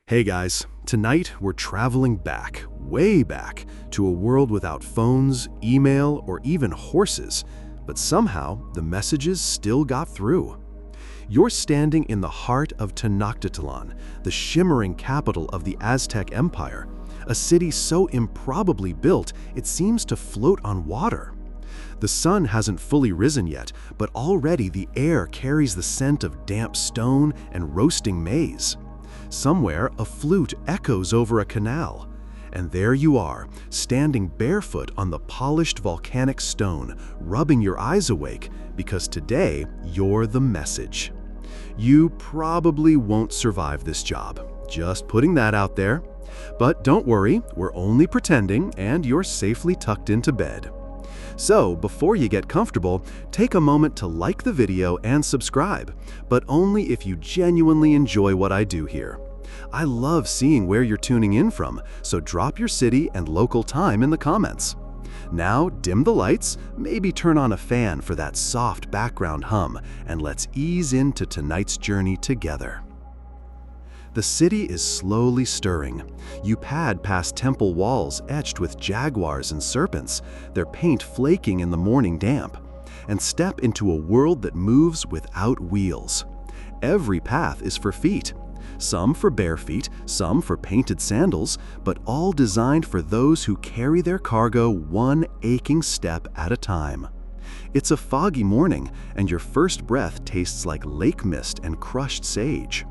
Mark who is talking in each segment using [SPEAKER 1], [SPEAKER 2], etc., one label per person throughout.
[SPEAKER 1] Hey guys, tonight we're traveling back, way back, to a world without phones, email, or even horses, but somehow the messages still got through. You're standing in the heart of Tenochtitlan, the shimmering capital of the Aztec Empire, a city so improbably built it seems to float on water. The sun hasn't fully risen yet, but already the air carries the scent of damp stone and roasting maize. Somewhere, a flute echoes over a canal, and there you are, standing barefoot on the polished volcanic stone, rubbing your eyes awake, because today you're the message. You probably won't survive this job, just putting that out there. But don't worry, we're only pretending, and you're safely tucked into bed. So, before you get comfortable, take a moment to like the video and subscribe, but only if you genuinely enjoy what I do here. I love seeing where you're tuning in from, so drop your city and local time in the comments. Now, dim the lights, maybe turn on a fan for that soft background hum, and let's ease into tonight's journey together. The city is slowly stirring. You pad past temple walls etched with jaguars and serpents, their paint flaking in the morning damp, and step into a world that moves without wheels. Every path is for feet. Some for bare feet, some for painted sandals, but all designed for those who carry their cargo one aching step at a time. It's a foggy morning, and your first breath tastes like lake mist and crushed sage.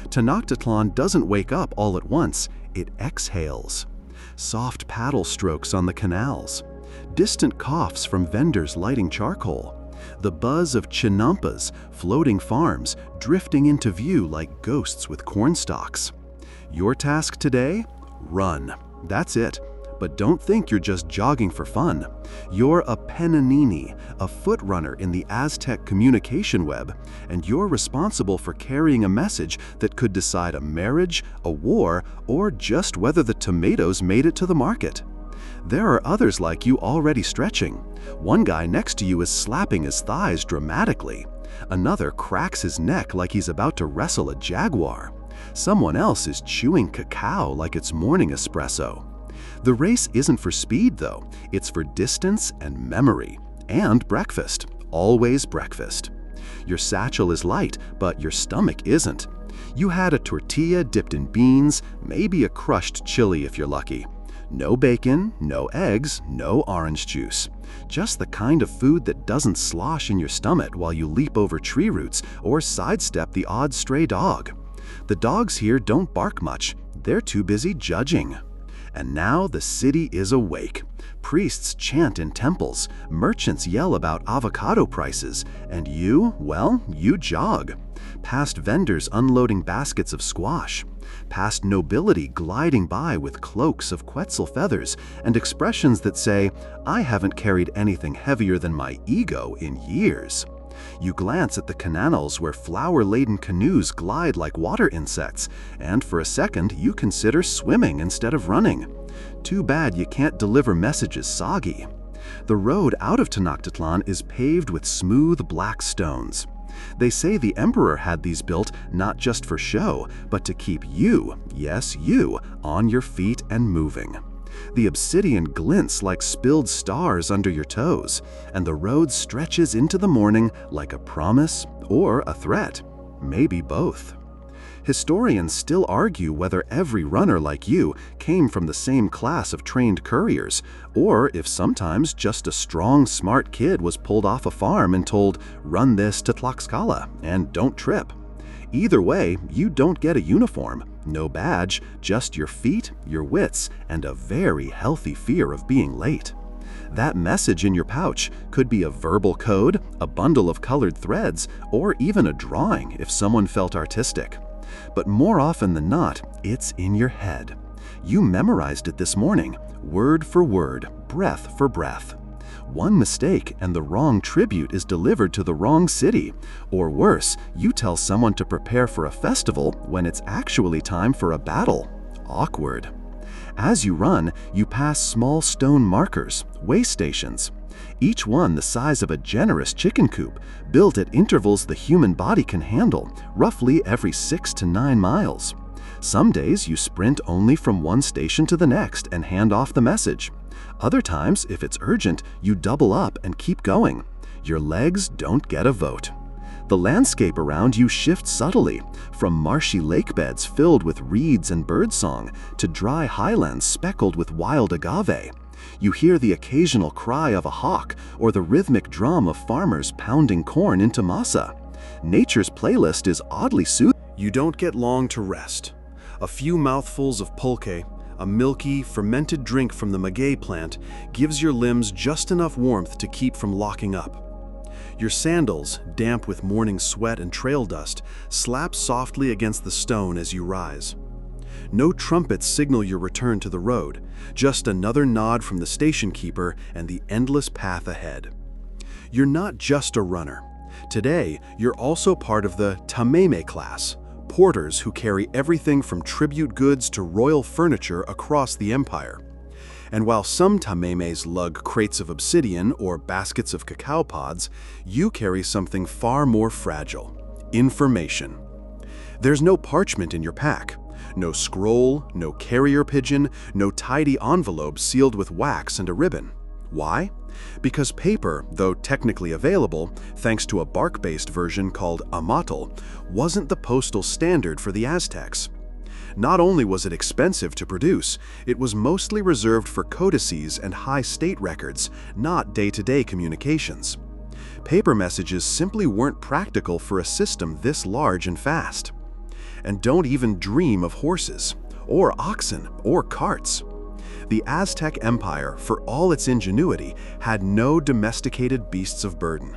[SPEAKER 1] Tenochtitlan doesn't wake up all at once, it exhales. Soft paddle strokes on the canals, distant coughs from vendors lighting charcoal, the buzz of chinampas, floating farms, drifting into view like ghosts with corn stalks. Your task today? Run. That's it. But don't think you're just jogging for fun. You're a penanini, a foot runner in the Aztec communication web, and you're responsible for carrying a message that could decide a marriage, a war, or just whether the tomatoes made it to the market. There are others like you already stretching. One guy next to you is slapping his thighs dramatically. Another cracks his neck like he's about to wrestle a jaguar. Someone else is chewing cacao like it's morning espresso. The race isn't for speed, though. It's for distance and memory. And breakfast. Always breakfast. Your satchel is light, but your stomach isn't. You had a tortilla dipped in beans, maybe a crushed chili if you're lucky. No bacon, no eggs, no orange juice. Just the kind of food that doesn't slosh in your stomach while you leap over tree roots or sidestep the odd stray dog. The dogs here don't bark much. They're too busy judging. And now the city is awake. Priests chant in temples, merchants yell about avocado prices, and you, well, you jog. Past vendors unloading baskets of squash. Past nobility gliding by with cloaks of quetzal feathers and expressions that say, "I haven't carried anything heavier than my ego in years." You glance at the canals where flower-laden canoes glide like water insects, and for a second you consider swimming instead of running. Too bad you can't deliver messages soggy. The road out of Tenochtitlan is paved with smooth black stones. They say the emperor had these built not just for show, but to keep you, yes you, on your feet and moving. The obsidian glints like spilled stars under your toes, and the road stretches into the morning like a promise or a threat, maybe both. Historians still argue whether every runner like you came from the same class of trained couriers, or if sometimes just a strong, smart kid was pulled off a farm and told, "Run this to Tlaxcala and don't trip." Either way, you don't get a uniform, no badge, just your feet, your wits, and a very healthy fear of being late. That message in your pouch could be a verbal code, a bundle of colored threads, or even a drawing if someone felt artistic. But more often than not, it's in your head. You memorized it this morning, word for word, breath for breath. One mistake and the wrong tribute is delivered to the wrong city. Or worse, you tell someone to prepare for a festival when it's actually time for a battle. Awkward. As you run, you pass small stone markers, way stations. Each one the size of a generous chicken coop, built at intervals the human body can handle, roughly every 6 to 9 miles. Some days you sprint only from one station to the next and hand off the message. Other times, if it's urgent, you double up and keep going. Your legs don't get a vote. The landscape around you shifts subtly, from marshy lake beds filled with reeds and birdsong to dry highlands speckled with wild agave. You hear the occasional cry of a hawk or the rhythmic drum of farmers pounding corn into masa. Nature's playlist is oddly soothing. You don't get long to rest. A few mouthfuls of pulque, a milky, fermented drink from the maguey plant, gives your limbs just enough warmth to keep from locking up. Your sandals, damp with morning sweat and trail dust, slap softly against the stone as you rise. No trumpets signal your return to the road, just another nod from the station keeper and the endless path ahead. You're not just a runner. Today, you're also part of the tameme class, porters who carry everything from tribute goods to royal furniture across the empire. And while some tamemes lug crates of obsidian or baskets of cacao pods, you carry something far more fragile: information. There's no parchment in your pack, no scroll, no carrier pigeon, no tidy envelope sealed with wax and a ribbon. Why? Because paper, though technically available, thanks to a bark-based version called amatl, wasn't the postal standard for the Aztecs. Not only was it expensive to produce, it was mostly reserved for codices and high state records, not day-to-day communications. Paper messages simply weren't practical for a system this large and fast. And don't even dream of horses, or oxen, or carts. The Aztec Empire, for all its ingenuity, had no domesticated beasts of burden.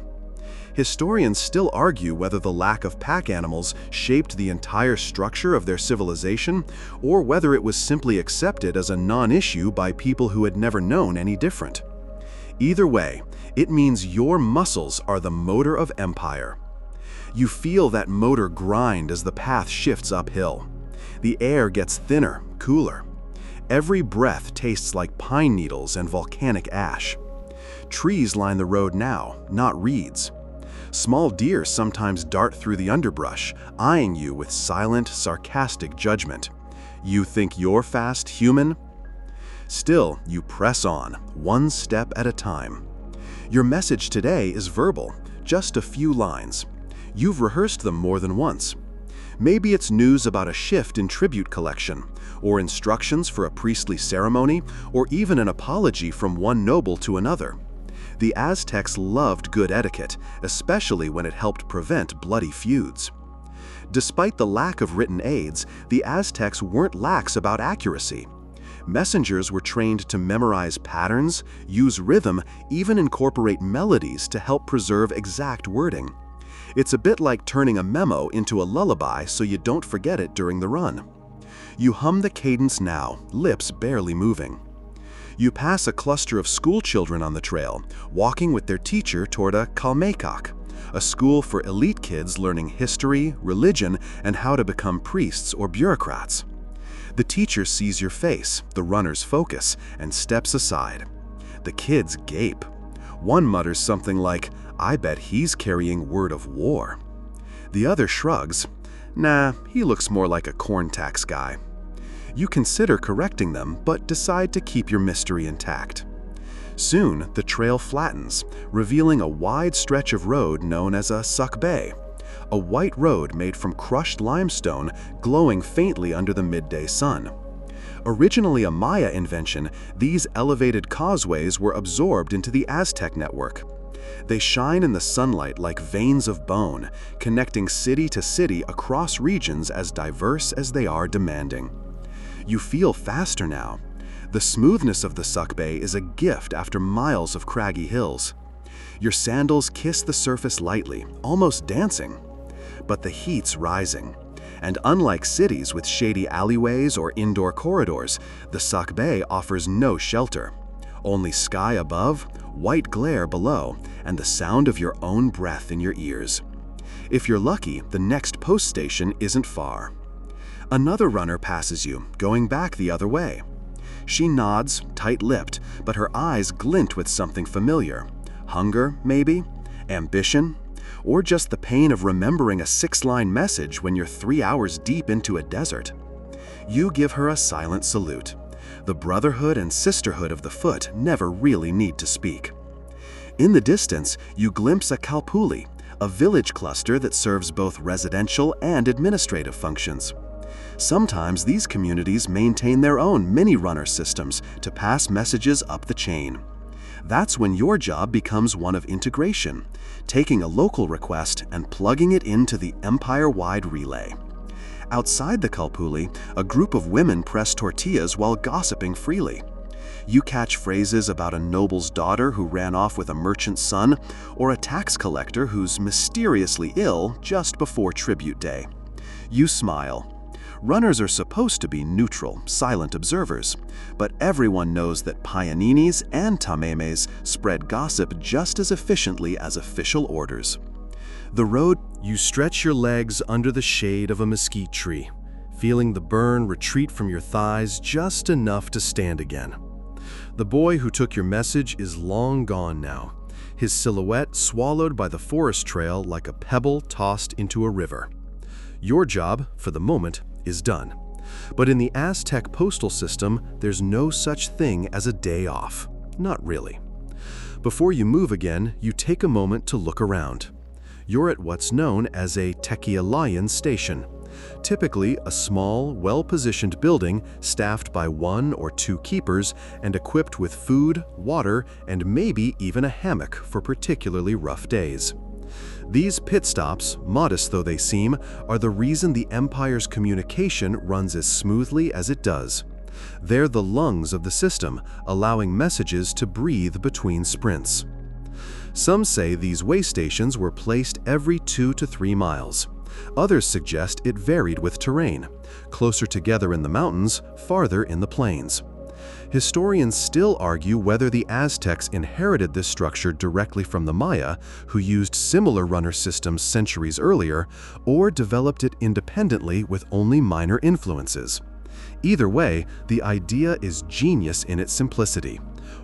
[SPEAKER 1] Historians still argue whether the lack of pack animals shaped the entire structure of their civilization, or whether it was simply accepted as a non-issue by people who had never known any different. Either way, it means your muscles are the motor of empire. You feel that motor grind as the path shifts uphill. The air gets thinner, cooler. Every breath tastes like pine needles and volcanic ash. Trees line the road now, not reeds. Small deer sometimes dart through the underbrush, eyeing you with silent, sarcastic judgment. You think you're fast, human? Still, you press on, one step at a time. Your message today is verbal, just a few lines. You've rehearsed them more than once. Maybe it's news about a shift in tribute collection, or instructions for a priestly ceremony, or even an apology from one noble to another. The Aztecs loved good etiquette, especially when it helped prevent bloody feuds. Despite the lack of written aids, the Aztecs weren't lax about accuracy. Messengers were trained to memorize patterns, use rhythm, even incorporate melodies to help preserve exact wording. It's a bit like turning a memo into a lullaby so you don't forget it during the run. You hum the cadence now, lips barely moving. You pass a cluster of school children on the trail, walking with their teacher toward a kalmekak, a school for elite kids learning history, religion, and how to become priests or bureaucrats. The teacher sees your face, the runner's focus, and steps aside. The kids gape. One mutters something like, "I bet he's carrying word of war." The other shrugs, "Nah, he looks more like a corn tax guy." You consider correcting them, but decide to keep your mystery intact. Soon, the trail flattens, revealing a wide stretch of road known as a sakbe, a white road made from crushed limestone glowing faintly under the midday sun. Originally a Maya invention, these elevated causeways were absorbed into the Aztec network. They shine in the sunlight like veins of bone, connecting city to city across regions as diverse as they are demanding. You feel faster now. The smoothness of the sakbe is a gift after miles of craggy hills. Your sandals kiss the surface lightly, almost dancing. But the heat's rising. And unlike cities with shady alleyways or indoor corridors, the sakbe offers no shelter. Only sky above, white glare below, and the sound of your own breath in your ears. If you're lucky, the next post station isn't far. Another runner passes you, going back the other way. She nods, tight-lipped, but her eyes glint with something familiar. Hunger, maybe? Ambition? Or just the pain of remembering a 6-line message when you're 3 hours deep into a desert? You give her a silent salute. The brotherhood and sisterhood of the foot never really need to speak. In the distance, you glimpse a kalpuli, a village cluster that serves both residential and administrative functions. Sometimes these communities maintain their own mini-runner systems to pass messages up the chain. That's when your job becomes one of integration, taking a local request and plugging it into the empire-wide relay. Outside the kalpuli, a group of women press tortillas while gossiping freely. You catch phrases about a noble's daughter who ran off with a merchant's son, or a tax collector who's mysteriously ill just before tribute day. You smile. Runners are supposed to be neutral, silent observers, but everyone knows that paianinis and tamemes spread gossip just as efficiently as official orders. The road, you stretch your legs under the shade of a mesquite tree, feeling the burn retreat from your thighs just enough to stand again. The boy who took your message is long gone now, his silhouette swallowed by the forest trail like a pebble tossed into a river. Your job, for the moment, is done. But in the Aztec postal system, there's no such thing as a day off. Not really. Before you move again, you take a moment to look around. You're at what's known as a tekialayan station, typically a small, well-positioned building staffed by 1 or 2 keepers and equipped with food, water, and maybe even a hammock for particularly rough days. These pit stops, modest though they seem, are the reason the Empire's communication runs as smoothly as it does. They're the lungs of the system, allowing messages to breathe between sprints. Some say these way stations were placed every 2 to 3 miles. Others suggest it varied with terrain, closer together in the mountains, farther in the plains. Historians still argue whether the Aztecs inherited this structure directly from the Maya, who used similar runner systems centuries earlier, or developed it independently with only minor influences. Either way, the idea is genius in its simplicity.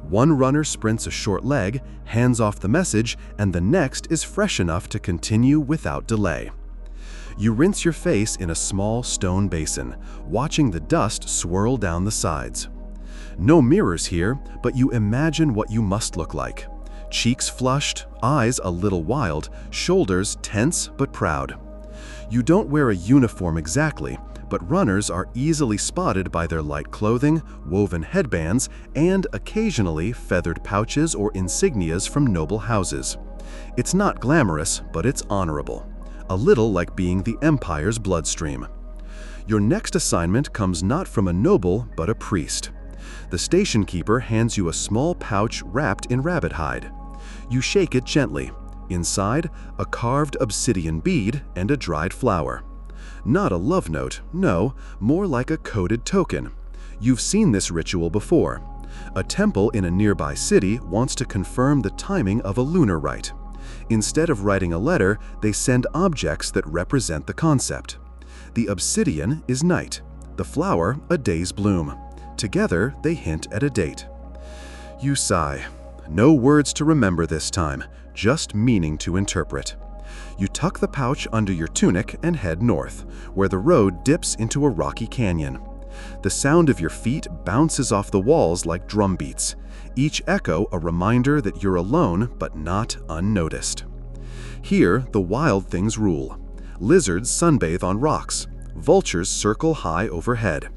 [SPEAKER 1] One runner sprints a short leg, hands off the message, and the next is fresh enough to continue without delay. You rinse your face in a small stone basin, watching the dust swirl down the sides. No mirrors here, but you imagine what you must look like. Cheeks flushed, eyes a little wild, shoulders tense but proud. You don't wear a uniform exactly, but runners are easily spotted by their light clothing, woven headbands, and occasionally feathered pouches or insignias from noble houses. It's not glamorous, but it's honorable. A little like being the Empire's bloodstream. Your next assignment comes not from a noble, but a priest. The station keeper hands you a small pouch wrapped in rabbit hide. You shake it gently. Inside, a carved obsidian bead and a dried flower. Not a love note, no, more like a coded token. You've seen this ritual before. A temple in a nearby city wants to confirm the timing of a lunar rite. Instead of writing a letter, they send objects that represent the concept. The obsidian is night, the flower a day's bloom. Together, they hint at a date. You sigh. No words to remember this time, just meaning to interpret. You tuck the pouch under your tunic and head north, where the road dips into a rocky canyon. The sound of your feet bounces off the walls like drum beats, each echo a reminder that you're alone but not unnoticed. Here, the wild things rule. Lizards sunbathe on rocks. Vultures circle high overhead.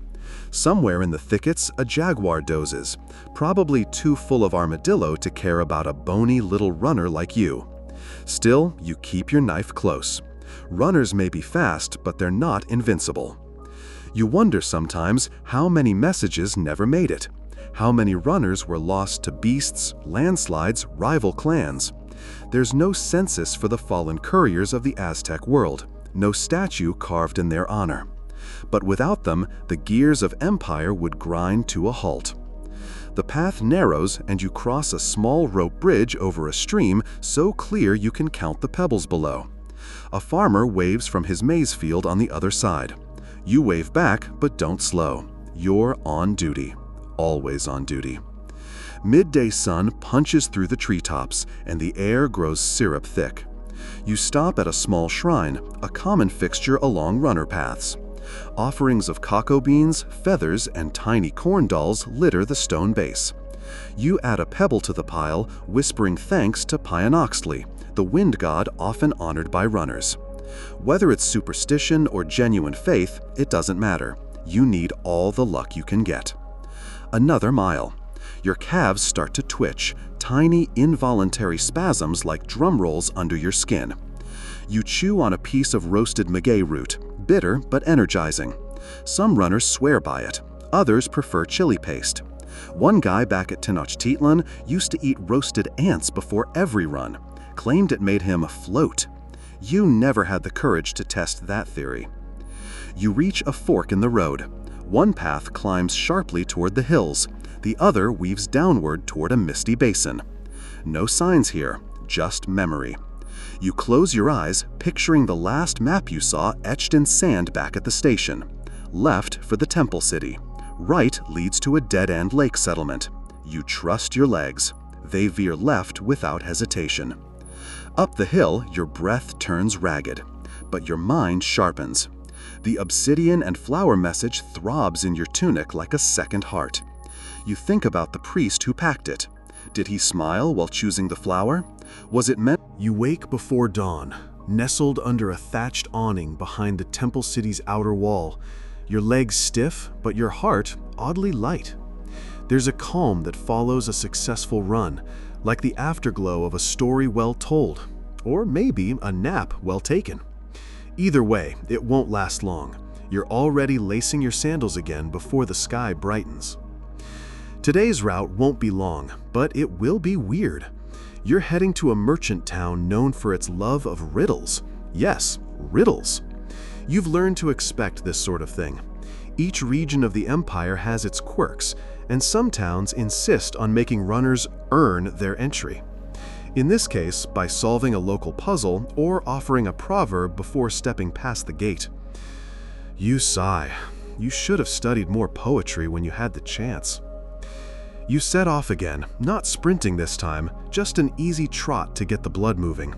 [SPEAKER 1] Somewhere in the thickets, a jaguar dozes, probably too full of armadillo to care about a bony little runner like you. Still, you keep your knife close. Runners may be fast, but they're not invincible. You wonder sometimes how many messages never made it. How many runners were lost to beasts, landslides, rival clans. There's no census for the fallen couriers of the Aztec world, no statue carved in their honor. But without them, the gears of empire would grind to a halt. The path narrows and you cross a small rope bridge over a stream so clear you can count the pebbles below. A farmer waves from his maize field on the other side. You wave back, but don't slow. You're on duty. Always on duty. Midday sun punches through the treetops and the air grows syrup thick. You stop at a small shrine, a common fixture along runner paths. Offerings of cocoa beans, feathers, and tiny corn dolls litter the stone base. You add a pebble to the pile, whispering thanks to Hypnotically, the wind god often honored by runners. Whether it's superstition or genuine faith, it doesn't matter. You need all the luck you can get. Another mile. Your calves start to twitch, tiny involuntary spasms like drum rolls under your skin. You chew on a piece of roasted maguey root, bitter but energizing. Some runners swear by it, others prefer chili paste. One guy back at Tenochtitlan used to eat roasted ants before every run, claimed it made him float. You never had the courage to test that theory. You reach a fork in the road. One path climbs sharply toward the hills, the other weaves downward toward a misty basin. No signs here, just memory. You close your eyes, picturing the last map you saw etched in sand back at the station. Left for the temple city. Right leads to a dead-end lake settlement. You trust your legs. They veer left without hesitation. Up the hill, your breath turns ragged, but your mind sharpens. The obsidian and flower message throbs in your tunic like a second heart. You think about the priest who packed it. Did he smile while choosing the flower? Was it meant?
[SPEAKER 2] You wake before dawn, nestled under a thatched awning behind the temple city's outer wall, your legs stiff, but your heart oddly light. There's a calm that follows a successful run, like the afterglow of a story well told, or maybe a nap well taken. Either way, it won't last long. You're already lacing your sandals again before the sky brightens. Today's route won't be long, but it will be weird. You're heading to a merchant town known for its love of riddles. Yes, riddles. You've learned to expect this sort of thing. Each region of the empire has its quirks, and some towns insist on making runners earn their entry. In this case, by solving a local puzzle or offering a proverb before stepping past the gate. You sigh. You should have studied more poetry when you had the chance. You set off again, not sprinting this time, just an easy trot to get the blood moving.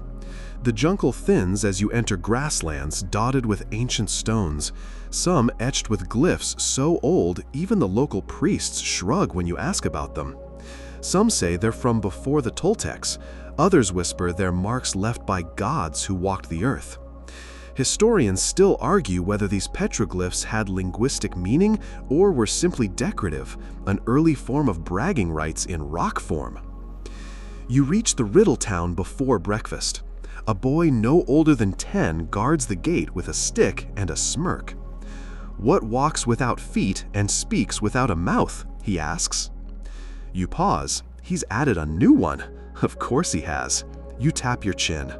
[SPEAKER 2] The jungle thins as you enter grasslands dotted with ancient stones, some etched with glyphs so old even the local priests shrug when you ask about them. Some say they're from before the Toltecs, others whisper they're marks left by gods who walked the earth. Historians still argue whether these petroglyphs had linguistic meaning or were simply decorative, an early form of bragging rights in rock form. You reach the riddle town before breakfast. A boy no older than 10 guards the gate with a stick and a smirk. What walks without feet and speaks without a mouth? He asks. You pause. He's added a new one. Of course he has. You tap your chin.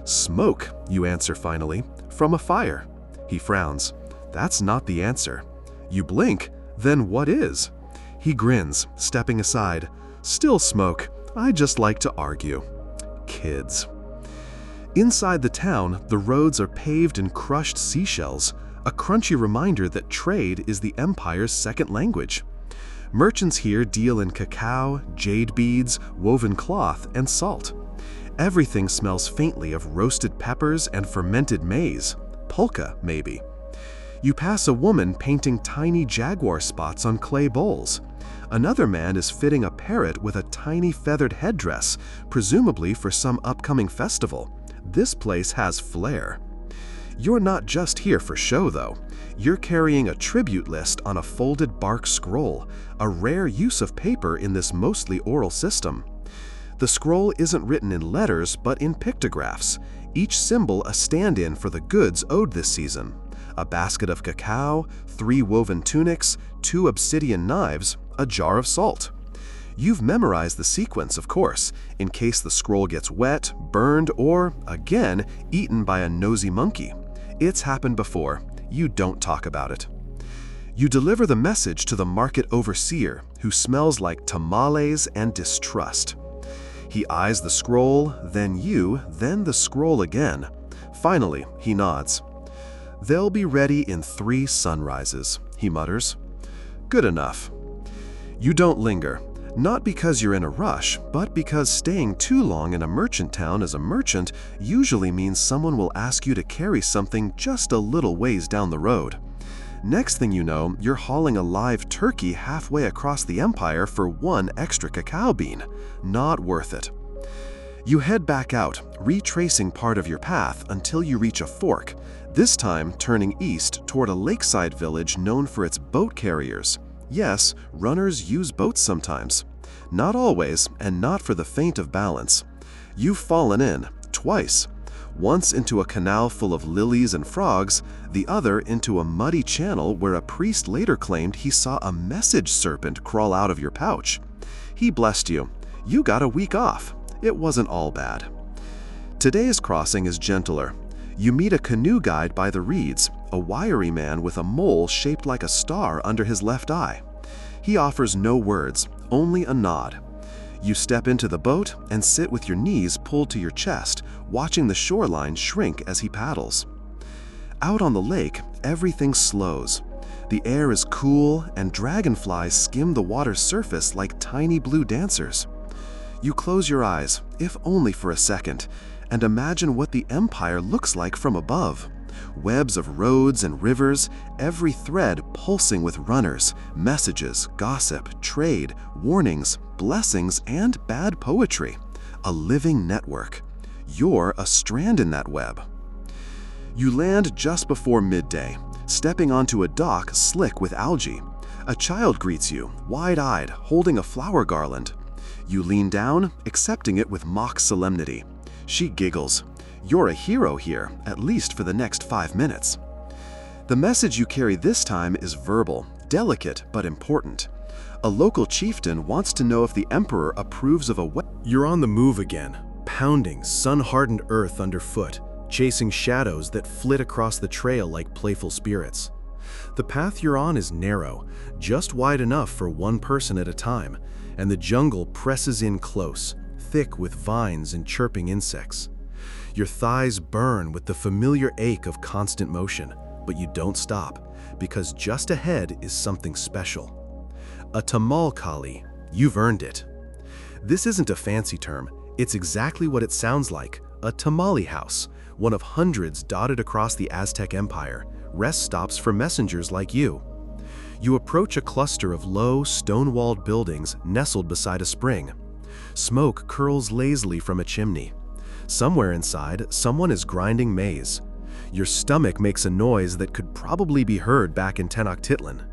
[SPEAKER 2] Smoke, you answer finally, from a fire. He frowns. That's not the answer. You blink. Then what is? He grins, stepping aside. Still smoke. I just like to argue. Kids. Inside the town, the roads are paved in crushed seashells, a crunchy reminder that trade is the empire's second language. Merchants here deal in cacao, jade beads, woven cloth, and salt. Everything smells faintly of roasted peppers and fermented maize. Polka, maybe. You pass a woman painting tiny jaguar spots on clay bowls. Another man is fitting a parrot with a tiny feathered headdress, presumably for some upcoming festival. This place has flair. You're not just here for show, though. You're carrying a tribute list on a folded bark scroll, a rare use of paper in this mostly oral system. The scroll isn't written in letters, but in pictographs, each symbol a stand-in for the goods owed this season. A basket of cacao, 3 woven tunics, 2 obsidian knives, a jar of salt. You've memorized the sequence, of course, in case the scroll gets wet, burned, or, again, eaten by a nosy monkey. It's happened before. You don't talk about it. You deliver the message to the market overseer, who smells like tamales and distrust. He eyes the scroll, then you, then the scroll again. Finally, he nods. They'll be ready in 3 sunrises, he mutters. Good enough. You don't linger, not because you're in a rush, but because staying too long in a merchant town as a merchant usually means someone will ask you to carry something just a little ways down the road.
[SPEAKER 1] Next thing you know, you're hauling a live turkey halfway across the empire for one extra cacao bean. Not worth it. You head back out, retracing part of your path until you reach a fork, this time turning east toward a lakeside village known for its boat carriers. Yes, runners use boats sometimes. Not always, and not for the faint of balance. You've fallen in, twice. Once into a canal full of lilies and frogs, the other into a muddy channel where a priest later claimed he saw a message serpent crawl out of your pouch. He blessed you. You got a week off. It wasn't all bad. Today's crossing is gentler. You meet a canoe guide by the reeds, a wiry man with a mole shaped like a star under his left eye. He offers no words, only a nod. You step into the boat and sit with your knees pulled to your chest, watching the shoreline shrink as he paddles. Out on the lake, everything slows. The air is cool and dragonflies skim the water's surface like tiny blue dancers. You close your eyes, if only for a second, and imagine what the empire looks like from above. Webs of roads and rivers, every thread pulsing with runners, messages, gossip, trade, warnings, blessings, and bad poetry. A living network. You're a strand in that web. You land just before midday, stepping onto a dock slick with algae. A child greets you, wide-eyed, holding a flower garland. You lean down, accepting it with mock solemnity. She giggles. You're a hero here, at least for the next 5 minutes. The message you carry this time is verbal, delicate but important. A local chieftain wants to know if the emperor approves of a wedding.
[SPEAKER 2] You're on the move again, pounding sun-hardened earth underfoot, chasing shadows that flit across the trail like playful spirits. The path you're on is narrow, just wide enough for one person at a time, and the jungle presses in close, thick with vines and chirping insects. Your thighs burn with the familiar ache of constant motion, but you don't stop, because just ahead is something special. A tamal kali. You've earned it. This isn't a fancy term, it's exactly what it sounds like, a tamale house, one of hundreds dotted across the Aztec Empire, rest stops for messengers like you. You approach a cluster of low, stone-walled buildings nestled beside a spring. Smoke curls lazily from a chimney. Somewhere inside, someone is grinding maize. Your stomach makes a noise that could probably be heard back in Tenochtitlan.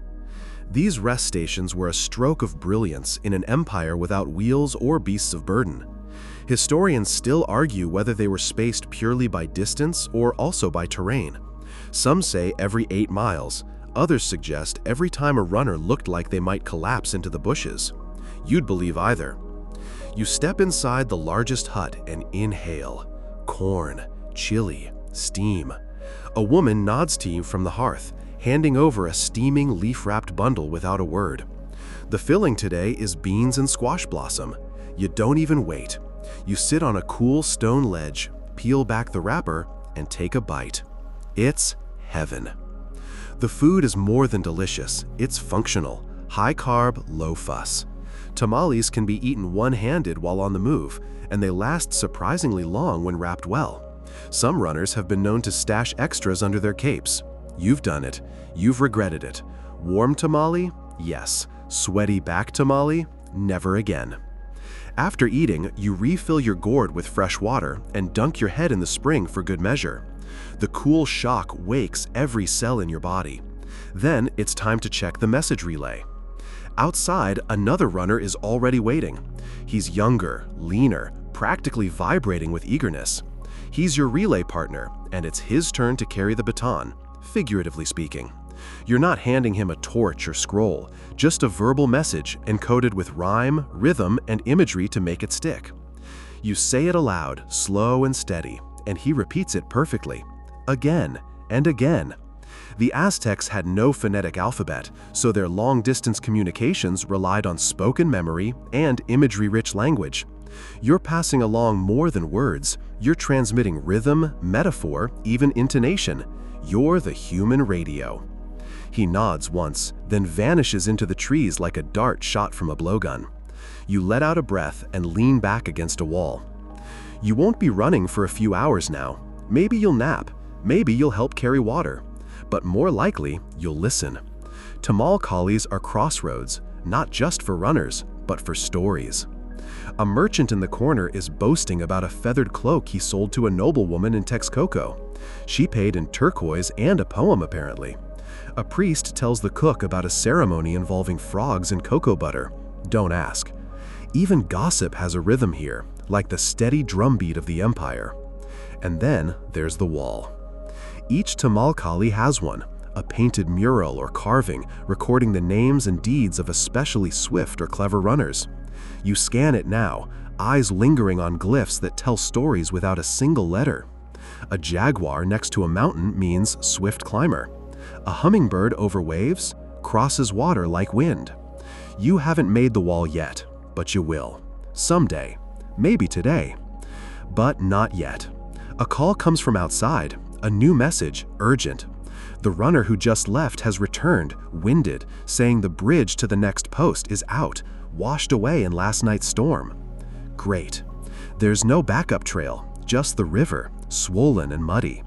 [SPEAKER 2] These rest stations were a stroke of brilliance in an empire without wheels or beasts of burden. Historians still argue whether they were spaced purely by distance or also by terrain. Some say every 8 miles, others suggest every time a runner looked like they might collapse into the bushes. You'd believe either. You step inside the largest hut and inhale. Corn, chili, steam. A woman nods to you from the hearth, handing over a steaming leaf-wrapped bundle without a word. The filling today is beans and squash blossom. You don't even wait. You sit on a cool stone ledge, peel back the wrapper, and take a bite. It's heaven. The food is more than delicious. It's functional. High carb, low fuss. Tamales can be eaten one-handed while on the move, and they last surprisingly long when wrapped well. Some runners have been known to stash extras under their capes. You've done it. You've regretted it. Warm tamale? Yes. Sweaty back tamale? Never again. After eating, you refill your gourd with fresh water and dunk your head in the spring for good measure. The cool shock wakes every cell in your body. Then it's time to check the message relay. Outside, another runner is already waiting. He's younger, leaner, practically vibrating with eagerness. He's your relay partner, and it's his turn to carry the baton, figuratively speaking. You're not handing him a torch or scroll, just a verbal message encoded with rhyme, rhythm, and imagery to make it stick. You say it aloud, slow and steady, and he repeats it perfectly, again and again. The Aztecs had no phonetic alphabet, so their long-distance communications relied on spoken memory and imagery-rich language. You're passing along more than words. You're transmitting rhythm, metaphor, even intonation. You're the human radio. He nods once, then vanishes into the trees like a dart shot from a blowgun. You let out a breath and lean back against a wall. You won't be running for a few hours now. Maybe you'll nap. Maybe you'll help carry water.
[SPEAKER 1] But more likely, you'll listen. Tamal Callis are crossroads, not just for runners, but for stories. A merchant in the corner is boasting about a feathered cloak he sold to a noblewoman in Texcoco. She paid in turquoise and a poem, apparently. A priest tells the cook about a ceremony involving frogs and cocoa butter. Don't ask. Even gossip has a rhythm here, like the steady drumbeat of the empire. And then there's the wall. Each Tamal Calli has one, a painted mural or carving recording the names and deeds of especially swift or clever runners. You scan it now, eyes lingering on glyphs that tell stories without a single letter. A jaguar next to a mountain means swift climber. A hummingbird over waves crosses water like wind. You haven't made the wall yet, but you will. Someday. Maybe today. But not yet. A call comes from outside, a new message, urgent. The runner who just left has returned, winded, saying the bridge to the next post is out, washed away in last night's storm. Great. There's no backup trail, just the river, swollen and muddy.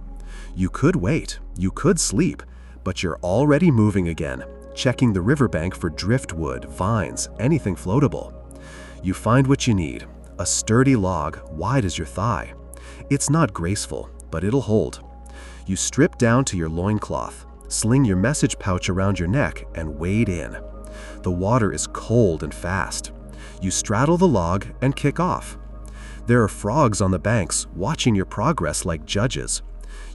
[SPEAKER 1] You could wait, you could sleep, but you're already moving again, checking the riverbank for driftwood, vines, anything floatable. You find what you need, a sturdy log wide as your thigh. It's not graceful, but it'll hold. You strip down to your loincloth, sling your message pouch around your neck, and wade in. The water is cold and fast. You straddle the log and kick off. There are frogs on the banks, watching your progress like judges.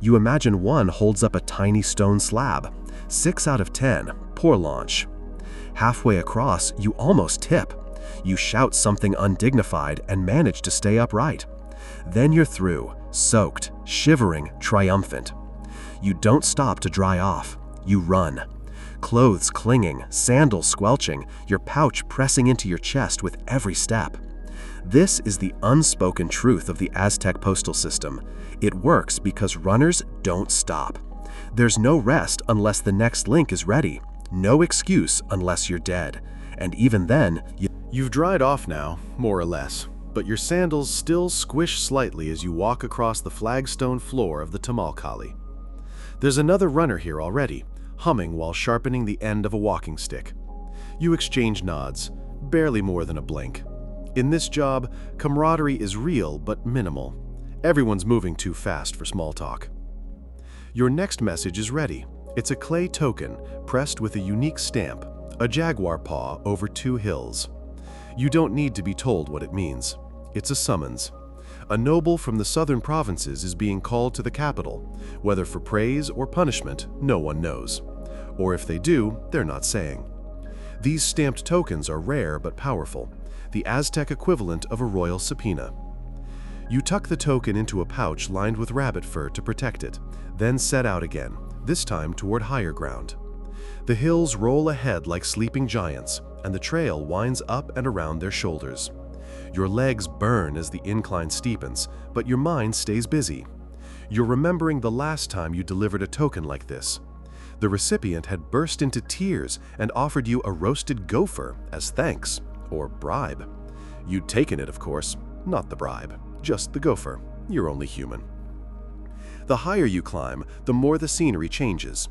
[SPEAKER 1] You imagine one holds up a tiny stone slab. 6 out of 10, poor launch. Halfway across, you almost tip. You shout something undignified and manage to stay upright. Then you're through, soaked, shivering, triumphant. You don't stop to dry off. You run. Clothes clinging, sandals squelching, your pouch pressing into your chest with every step. This is the unspoken truth of the Aztec postal system. It works because runners don't stop. There's no rest unless the next link is ready. No excuse unless you're dead. And even then,
[SPEAKER 2] You've dried off now, more or less, but your sandals still squish slightly as you walk across the flagstone floor of the Tamal Calli. There's another runner here already, humming while sharpening the end of a walking stick. You exchange nods, barely more than a blink. In this job, camaraderie is real but minimal. Everyone's moving too fast for small talk. Your next message is ready. It's a clay token pressed with a unique stamp, a jaguar paw over 2 hills. You don't need to be told what it means. It's a summons. A noble from the southern provinces is being called to the capital. Whether for praise or punishment, no one knows. Or if they do, they're not saying. These stamped tokens are rare but powerful, the Aztec equivalent of a royal subpoena. You tuck the token into a pouch lined with rabbit fur to protect it, then set out again, this time toward higher ground. The hills roll ahead like sleeping giants, and the trail winds up and around their shoulders. Your legs burn as the incline steepens, but your mind stays busy. You're remembering the last time you delivered a token like this. The recipient had burst into tears and offered you a roasted gopher as thanks, or bribe. You'd taken it, of course, not the bribe, just the gopher. You're only human. The higher you climb, the more the scenery changes.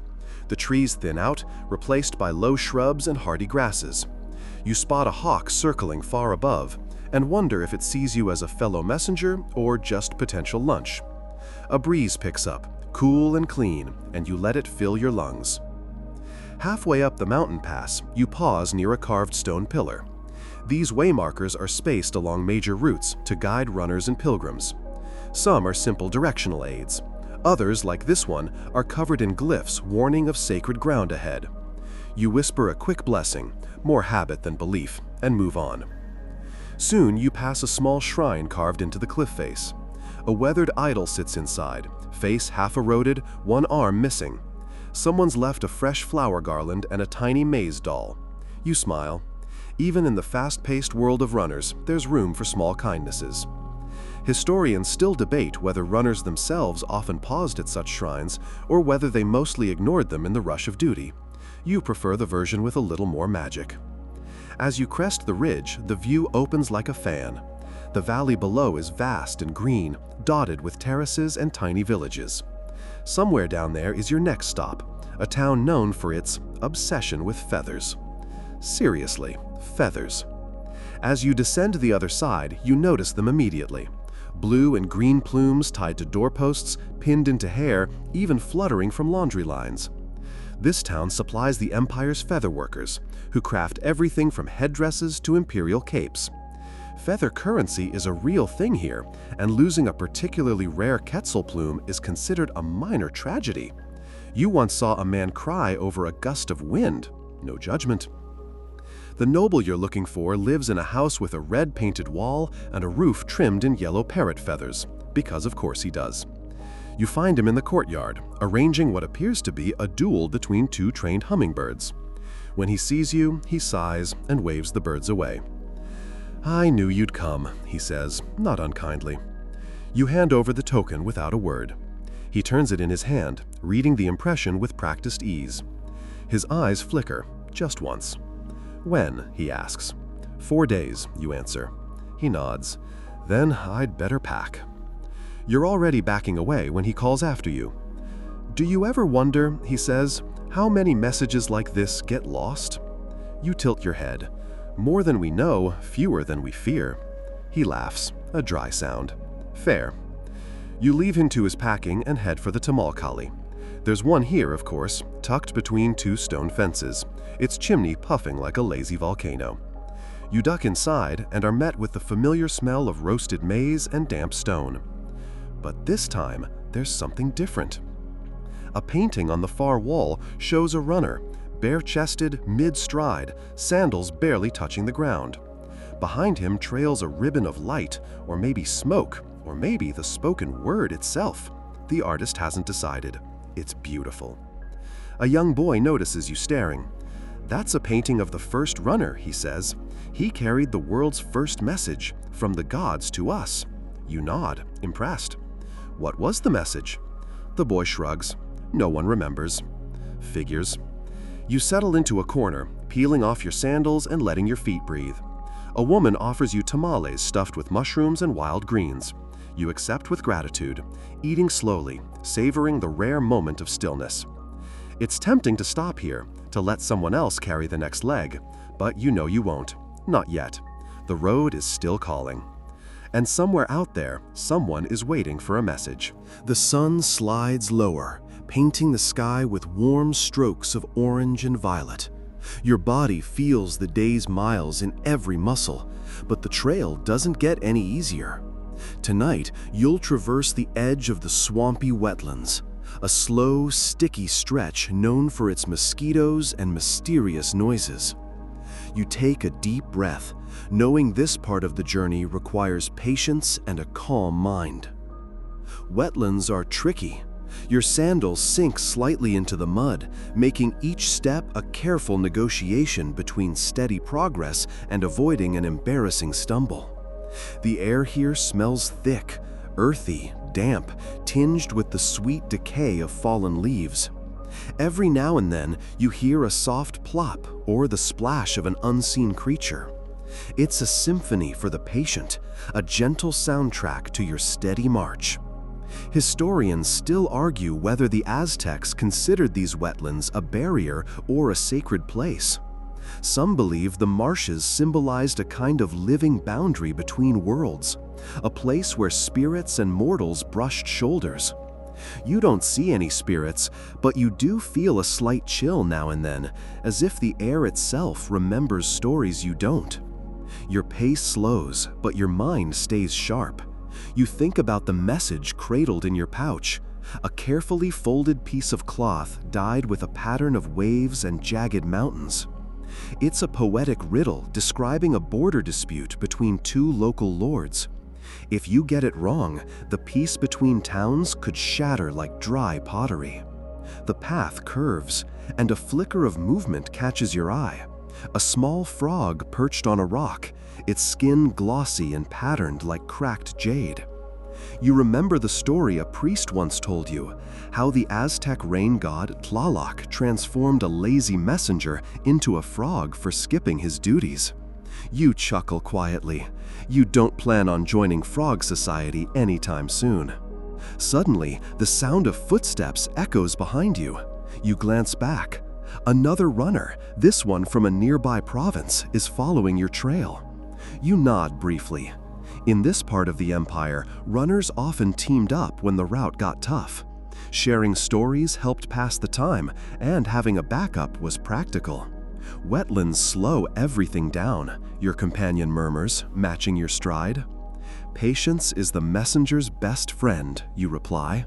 [SPEAKER 2] The trees thin out, replaced by low shrubs and hardy grasses. You spot a hawk circling far above and wonder if it sees you as a fellow messenger or just potential lunch. A breeze picks up, cool and clean, and you let it fill your lungs. Halfway up the mountain pass, you pause near a carved stone pillar. These waymarkers are spaced along major routes to guide runners and pilgrims. Some are simple directional aids. Others, like this one, are covered in glyphs warning of sacred ground ahead. You whisper a quick blessing, more habit than belief, and move on. Soon you pass a small shrine carved into the cliff face. A weathered idol sits inside, face half eroded, one arm missing. Someone's left a fresh flower garland and a tiny maze doll. You smile. Even in the fast-paced world of runners, there's room for small kindnesses. Historians still debate whether runners themselves often paused at such shrines or whether they mostly ignored them in the rush of duty. You prefer the version with a little more magic. As you crest the ridge, the view opens like a fan. The valley below is vast and green, dotted with terraces and tiny villages.
[SPEAKER 1] Somewhere down there is your next stop, a town known for its obsession with feathers. Seriously, feathers. As you descend the other side, you notice them immediately. Blue and green plumes tied to doorposts, pinned into hair, even fluttering from laundry lines. This town supplies the empire's feather workers, who craft everything from headdresses to imperial capes. Feather currency is a real thing here, and losing a particularly rare quetzal plume is considered a minor tragedy. You once saw a man cry over a gust of wind. No judgment. The noble you're looking for lives in a house with a red-painted wall and a roof trimmed in yellow parrot feathers, because of course he does. You find him in the courtyard, arranging what appears to be a duel between two trained hummingbirds. When he sees you, he sighs and waves the birds away. "I knew you'd come," he says, not unkindly. You hand over the token without a word. He turns it in his hand, reading the impression with practiced ease. His eyes flicker, just once. "When?" he asks. "4 days," you answer. He nods. "Then I'd better pack." You're already backing away when he calls after you. "Do you ever wonder," he says, "how many messages like this get lost?" You tilt your head. "More than we know, fewer than we fear." He laughs, a dry sound. "Fair." You leave him to his packing and head for the Tamalkali. There's one here, of course, tucked between two stone fences, its chimney puffing like a lazy volcano. You duck inside and are met with the familiar smell of roasted maize and damp stone. But this time, there's something different. A painting on the far wall shows a runner, bare-chested, mid-stride, sandals barely touching the ground. Behind him trails a ribbon of light, or maybe smoke, or maybe the spoken word itself. The artist hasn't decided. It's beautiful. A young boy notices you staring. "That's a painting of the first runner," he says. "He carried the world's first message, from the gods to us." You nod, impressed. "What was the message?" The boy shrugs. "No one remembers." Figures. You settle into a corner, peeling off your sandals and letting your feet breathe. A woman offers you tamales stuffed with mushrooms and wild greens. You accept with gratitude, eating slowly, savoring the rare moment of stillness. It's tempting to stop here, to let someone else carry the next leg, but you know you won't. Not yet. The road is still calling. And somewhere out there, someone is waiting for a message. The sun slides lower, painting the sky with warm strokes of orange and violet. Your body feels the day's miles in every muscle, but the trail doesn't get any easier. Tonight, you'll traverse the edge of the swampy wetlands, a slow, sticky stretch known for its mosquitoes and mysterious noises. You take a deep breath, knowing this part of the journey requires patience and a calm mind. Wetlands are tricky. Your sandals sink slightly into the mud, making each step a careful negotiation between steady progress and avoiding an embarrassing stumble. The air here smells thick, earthy, damp, tinged with the sweet decay of fallen leaves. Every now and then, you hear a soft plop or the splash of an unseen creature. It's a symphony for the patient, a gentle soundtrack to your steady march. Historians still argue whether the Aztecs considered these wetlands a barrier or a sacred place. Some believe the marshes symbolized a kind of living boundary between worlds, a place where spirits and mortals brushed shoulders. You don't see any spirits, but you do feel a slight chill now and then, as if the air itself remembers stories you don't. Your pace slows, but your mind stays sharp. You think about the message cradled in your pouch, a carefully folded piece of cloth dyed with a pattern of waves and jagged mountains. It's a poetic riddle describing a border dispute between two local lords. If you get it wrong, the peace between towns could shatter like dry pottery. The path curves, and a flicker of movement catches your eye. A small frog perched on a rock, its skin glossy and patterned like cracked jade. You remember the story a priest once told you, how the Aztec rain god Tlaloc transformed a lazy messenger into a frog for skipping his duties. You chuckle quietly. You don't plan on joining Frog Society anytime soon. Suddenly, the sound of footsteps echoes behind you. You glance back. Another runner, this one from a nearby province, is following your trail. You nod briefly. In this part of the empire, runners often teamed up when the route got tough. Sharing stories helped pass the time, and having a backup was practical. Wetlands slow everything down, your companion murmurs, matching your stride. Patience is the messenger's best friend, you reply.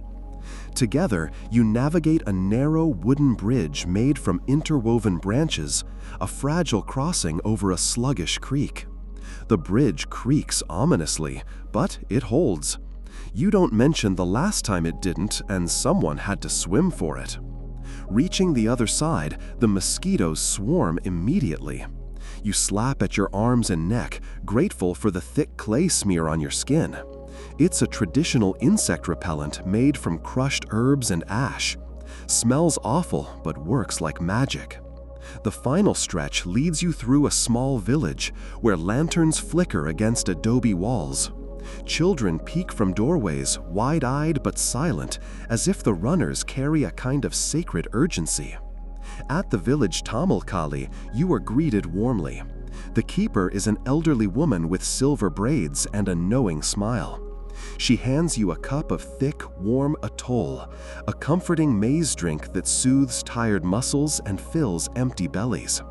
[SPEAKER 1] Together, you navigate a narrow wooden bridge made from interwoven branches, a fragile crossing over a sluggish creek. The bridge creaks ominously, but it holds. You don't mention the last time it didn't, and someone had to swim for it. Reaching the other side, the mosquitoes swarm immediately. You slap at your arms and neck, grateful for the thick clay smear on your skin. It's a traditional insect repellent made from crushed herbs and ash. Smells awful, but works like magic. The final stretch leads you through a small village where lanterns flicker against adobe walls. Children peek from doorways, wide-eyed but silent, as if the runners carry a kind of sacred urgency. At the village Tamilkali, you are greeted warmly. The keeper is an elderly woman with silver braids and a knowing smile. She hands you a cup of thick, warm atoll, a comforting maize drink that soothes tired muscles and fills empty bellies.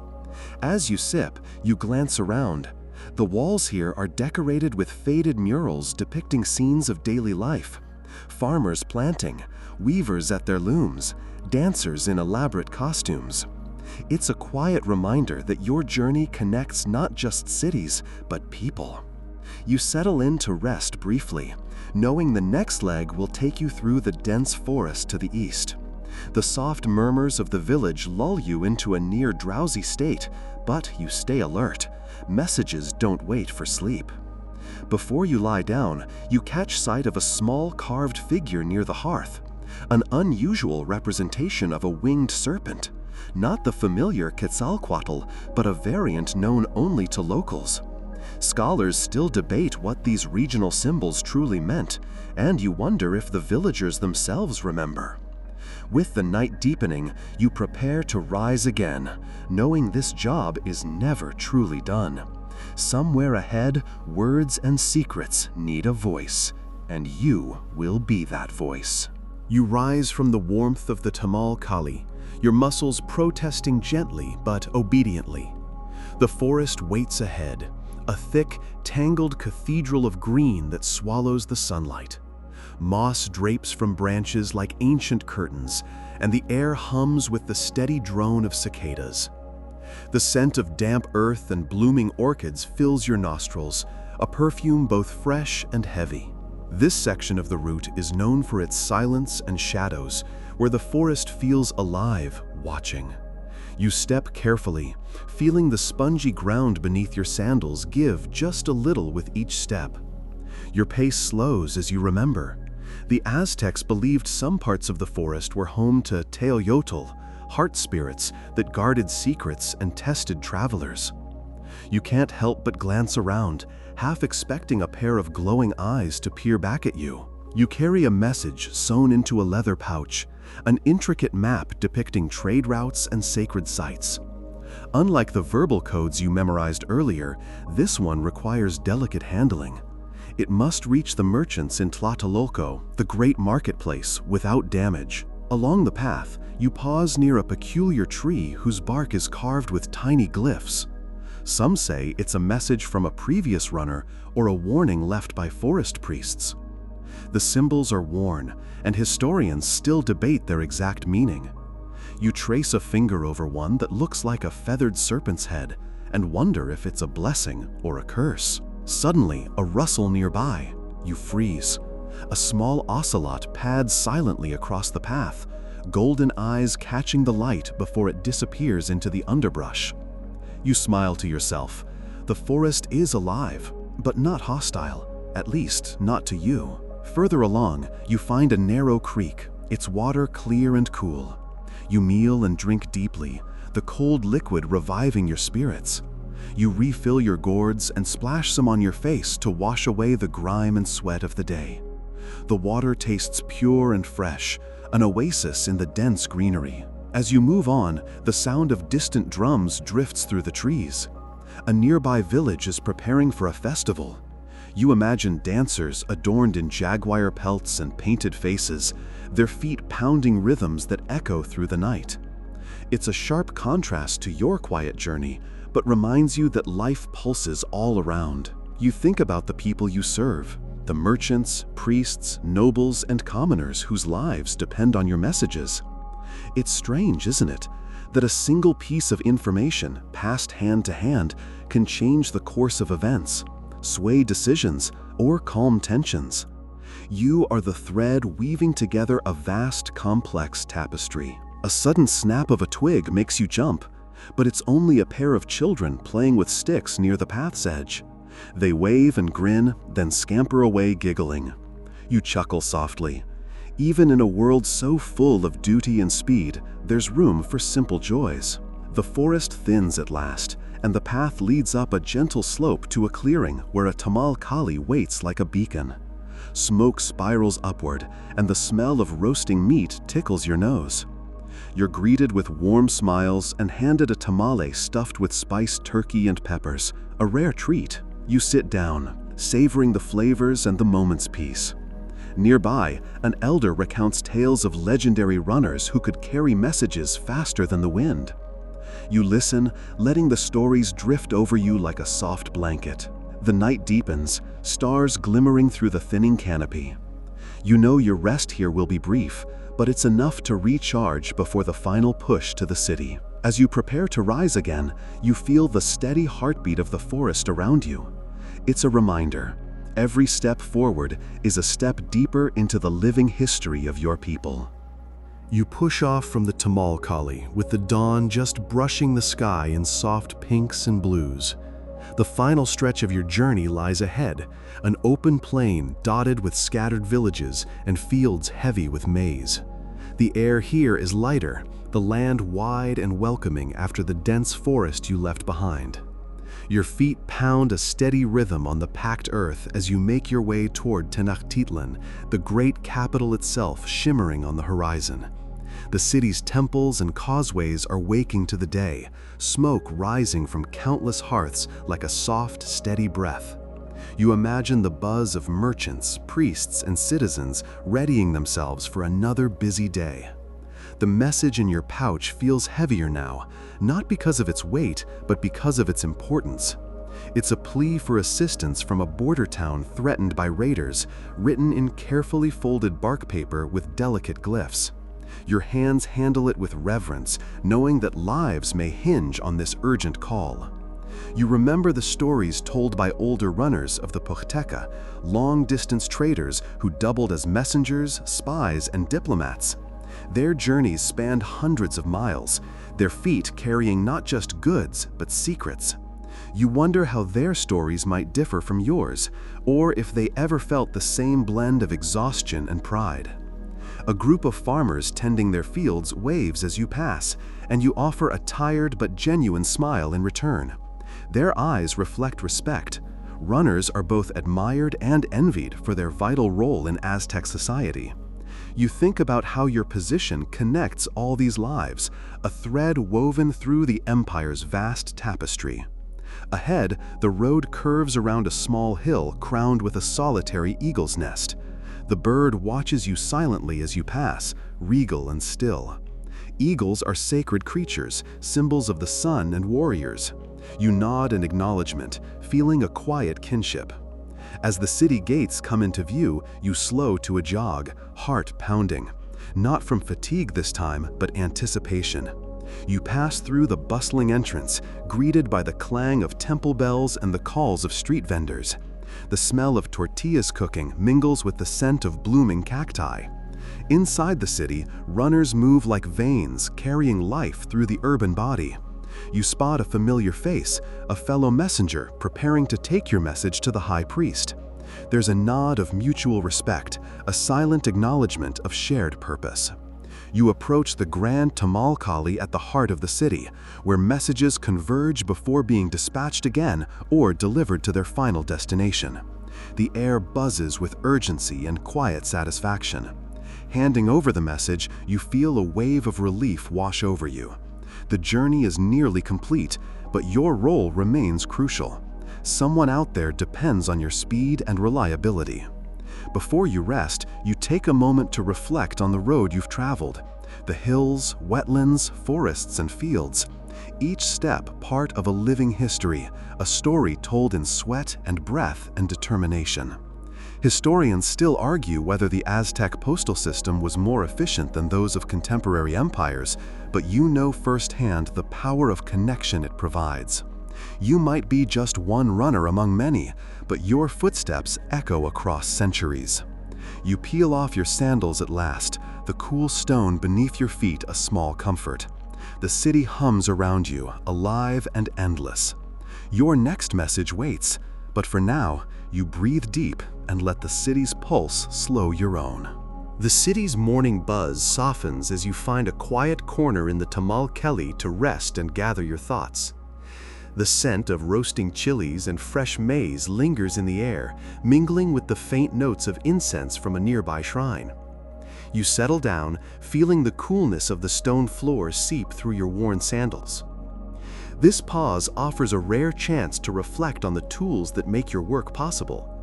[SPEAKER 1] As you sip, you glance around. The walls here are decorated with faded murals depicting scenes of daily life. Farmers planting, weavers at their looms, dancers in elaborate costumes. It's a quiet reminder that your journey connects not just cities, but people. You settle in to rest briefly, knowing the next leg will take you through the dense forest to the east. The soft murmurs of the village lull you into a near drowsy state, but you stay alert. Messages don't wait for sleep. Before you lie down, you catch sight of a small carved figure near the hearth, an unusual representation of a winged serpent, not the familiar Quetzalcoatl, but a variant known only to locals. Scholars still debate what these regional symbols truly meant, and you wonder if the villagers themselves remember. With the night deepening, you prepare to rise again, knowing this job is never truly done. Somewhere ahead, words and secrets need a voice, and you will be that voice. You rise from the warmth of the Tamilkali, your muscles protesting gently but obediently. The forest waits ahead, a thick, tangled cathedral of green that swallows the sunlight. Moss drapes from branches like ancient curtains, and the air hums with the steady drone of cicadas. The scent of damp earth and blooming orchids fills your nostrils, a perfume both fresh and heavy. This section of the route is known for its silence and shadows, where the forest feels alive, watching. You step carefully, feeling the spongy ground beneath your sandals give just a little with each step. Your pace slows as you remember. The Aztecs believed some parts of the forest were home to teoyotl, heart spirits that guarded secrets and tested travelers. You can't help but glance around, half expecting a pair of glowing eyes to peer back at you. You carry a message sewn into a leather pouch, an intricate map depicting trade routes and sacred sites. Unlike the verbal codes you memorized earlier, this one requires delicate handling. It must reach the merchants in Tlatelolco, the great marketplace, without damage. Along the path, you pause near a peculiar tree whose bark is carved with tiny glyphs. Some say it's a message from a previous runner or a warning left by forest priests. The symbols are worn, and historians still debate their exact meaning. You trace a finger over one that looks like a feathered serpent's head and wonder if it's a blessing or a curse. Suddenly, a rustle nearby. You freeze. A small ocelot pads silently across the path, golden eyes catching the light before it disappears into the underbrush. You smile to yourself. The forest is alive, but not hostile, at least not to you. Further along, you find a narrow creek, its water clear and cool. You kneel and drink deeply, the cold liquid reviving your spirits. You refill your gourds and splash some on your face to wash away the grime and sweat of the day.
[SPEAKER 2] The water tastes pure and fresh, an oasis in the dense greenery. As you move on, the sound of distant drums drifts through the trees. A nearby village is preparing for a festival. You imagine dancers adorned in jaguar pelts and painted faces, their feet pounding rhythms that echo through the night. It's a sharp contrast to your quiet journey, but reminds you that life pulses all around. You think about the people you serve, the merchants, priests, nobles, and commoners whose lives depend on your messages. It's strange, isn't it, that a single piece of information passed hand to hand can change the course of events, sway decisions, or calm tensions. You are the thread weaving together a vast, complex tapestry. A sudden snap of a twig makes you jump, but it's only a pair of children playing with sticks near the path's edge. They wave and grin, then scamper away giggling. You chuckle softly. Even in a world so full of duty and speed, there's room for simple joys. The forest thins at last, and the path leads up a gentle slope to a clearing where a tamal kali waits like a beacon. Smoke spirals upward, and the smell of roasting meat tickles your nose. You're greeted with warm smiles and handed a tamale stuffed with spiced turkey and peppers, a rare treat. You sit down, savoring the flavors and the moment's peace. Nearby, an elder recounts tales of legendary runners who could carry messages faster than the wind. You listen, letting the stories drift over you like a soft blanket. The night deepens, stars glimmering through the thinning canopy. You know your rest here will be brief, but it's enough to recharge before the final push to the city. As you prepare to rise again, you feel the steady heartbeat of the forest around you. It's a reminder. Every step forward is a step deeper into the living history of your people.
[SPEAKER 1] You push off from the tamal kali with the dawn just brushing the sky in soft pinks and blues. The final stretch of your journey lies ahead, an open plain dotted with scattered villages and fields heavy with maize. The air here is lighter, the land wide and welcoming after the dense forest you left behind. Your feet pound a steady rhythm on the packed earth as you make your way toward Tenochtitlan, the great capital itself shimmering on the horizon. The city's temples and causeways are waking to the day, smoke rising from countless hearths like a soft, steady breath. You imagine the buzz of merchants, priests, and citizens readying themselves for another busy day. The message in your pouch feels heavier now, not because of its weight, but because of its importance. It's a plea for assistance from a border town threatened by raiders, written in carefully folded bark paper with delicate glyphs. Your hands handle it with reverence, knowing that lives may hinge on this urgent call. You remember the stories told by older runners of the Pohteka, long-distance traders who doubled as messengers, spies, and diplomats. Their journeys spanned hundreds of miles, their feet carrying not just goods, but secrets. You wonder how their stories might differ from yours, or if they ever felt the same blend of exhaustion and pride. A group of farmers tending their fields waves as you pass, and you offer a tired but genuine smile in return. Their eyes reflect respect. Runners are both admired and envied for their vital role in Aztec society. You think about how your position connects all these lives, a thread woven through the empire's vast tapestry. Ahead, the road curves around a small hill crowned with a solitary eagle's nest. The bird watches you silently as you pass, regal and still. Eagles are sacred creatures, symbols of the sun and warriors. You nod in acknowledgement, feeling a quiet kinship. As the city gates come into view, you slow to a jog, heart pounding. Not from fatigue this time, but anticipation. You pass through the bustling entrance, greeted by the clang of temple bells and the calls of street vendors. The smell of tortillas cooking mingles with the scent of blooming cacti. Inside the city, runners move like veins, carrying life through the urban body. You spot a familiar face, a fellow messenger preparing to take your message to the high priest. There's a nod of mutual respect, a silent acknowledgement of shared purpose. You approach the grand tamal kali at the heart of the city, where messages converge before being dispatched again or delivered to their final destination. The air buzzes with urgency and quiet satisfaction. Handing over the message, you feel a wave of relief wash over you. The journey is nearly complete, but your role remains crucial. Someone out there depends on your speed and reliability. Before you rest, you take a moment to reflect on the road you've traveled. The hills, wetlands, forests, and fields. Each step part of a living history, a story told in sweat and breath and determination. Historians still argue whether the Aztec postal system was more efficient than those of contemporary empires, but you know firsthand the power of connection it provides. You might be just one runner among many, but your footsteps echo across centuries. You peel off your sandals at last, the cool stone beneath your feet a small comfort. The city hums around you, alive and endless. Your next message waits, but for now, you breathe deep and let the city's pulse slow your own. The city's morning buzz softens as you find a quiet corner in the Tamal-Kelly to rest and gather your thoughts. The scent of roasting chilies and fresh maize lingers in the air, mingling with the faint notes of incense from a nearby shrine. You settle down, feeling the coolness of the stone floor seep through your worn sandals. This pause offers a rare chance to reflect on the tools that make your work possible.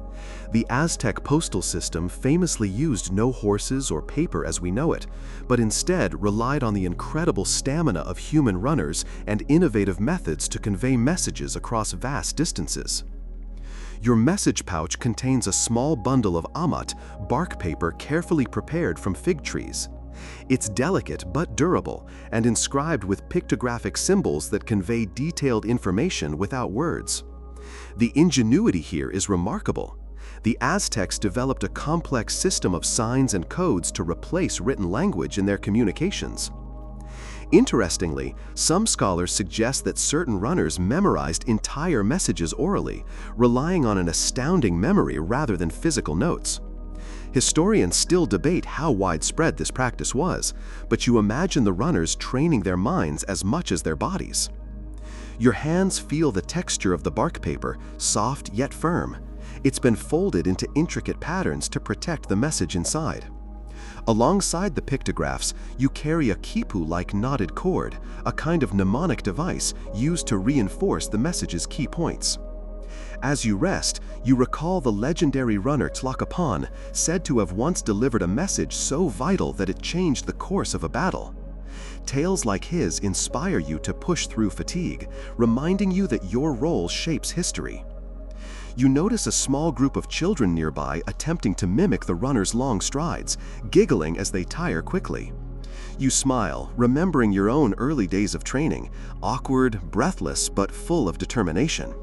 [SPEAKER 1] The Aztec postal system famously used no horses or paper as we know it, but instead relied on the incredible stamina of human runners and innovative methods to convey messages across vast distances. Your message pouch contains a small bundle of amat, bark paper carefully prepared from fig trees. It's delicate but durable and inscribed with pictographic symbols that convey detailed information without words. The ingenuity here is remarkable. The Aztecs developed a complex system of signs and codes to replace written language in their communications. Interestingly, some scholars suggest that certain runners memorized entire messages orally, relying on an astounding memory rather than physical notes. Historians still debate how widespread this practice was, but you imagine the runners training their minds as much as their bodies. Your hands feel the texture of the bark paper, soft yet firm. It's been folded into intricate patterns to protect the message inside. Alongside the pictographs, you carry a quipu-like knotted cord, a kind of mnemonic device used to reinforce the message's key points. As you rest, you recall the legendary runner Tlacopan, said to have once delivered a message so vital that it changed the course of a battle. Tales like his inspire you to push through fatigue, reminding you that your role shapes history. You notice a small group of children nearby attempting to mimic the runner's long strides, giggling as they tire quickly. You smile, remembering your own early days of training, awkward, breathless, but full of determination.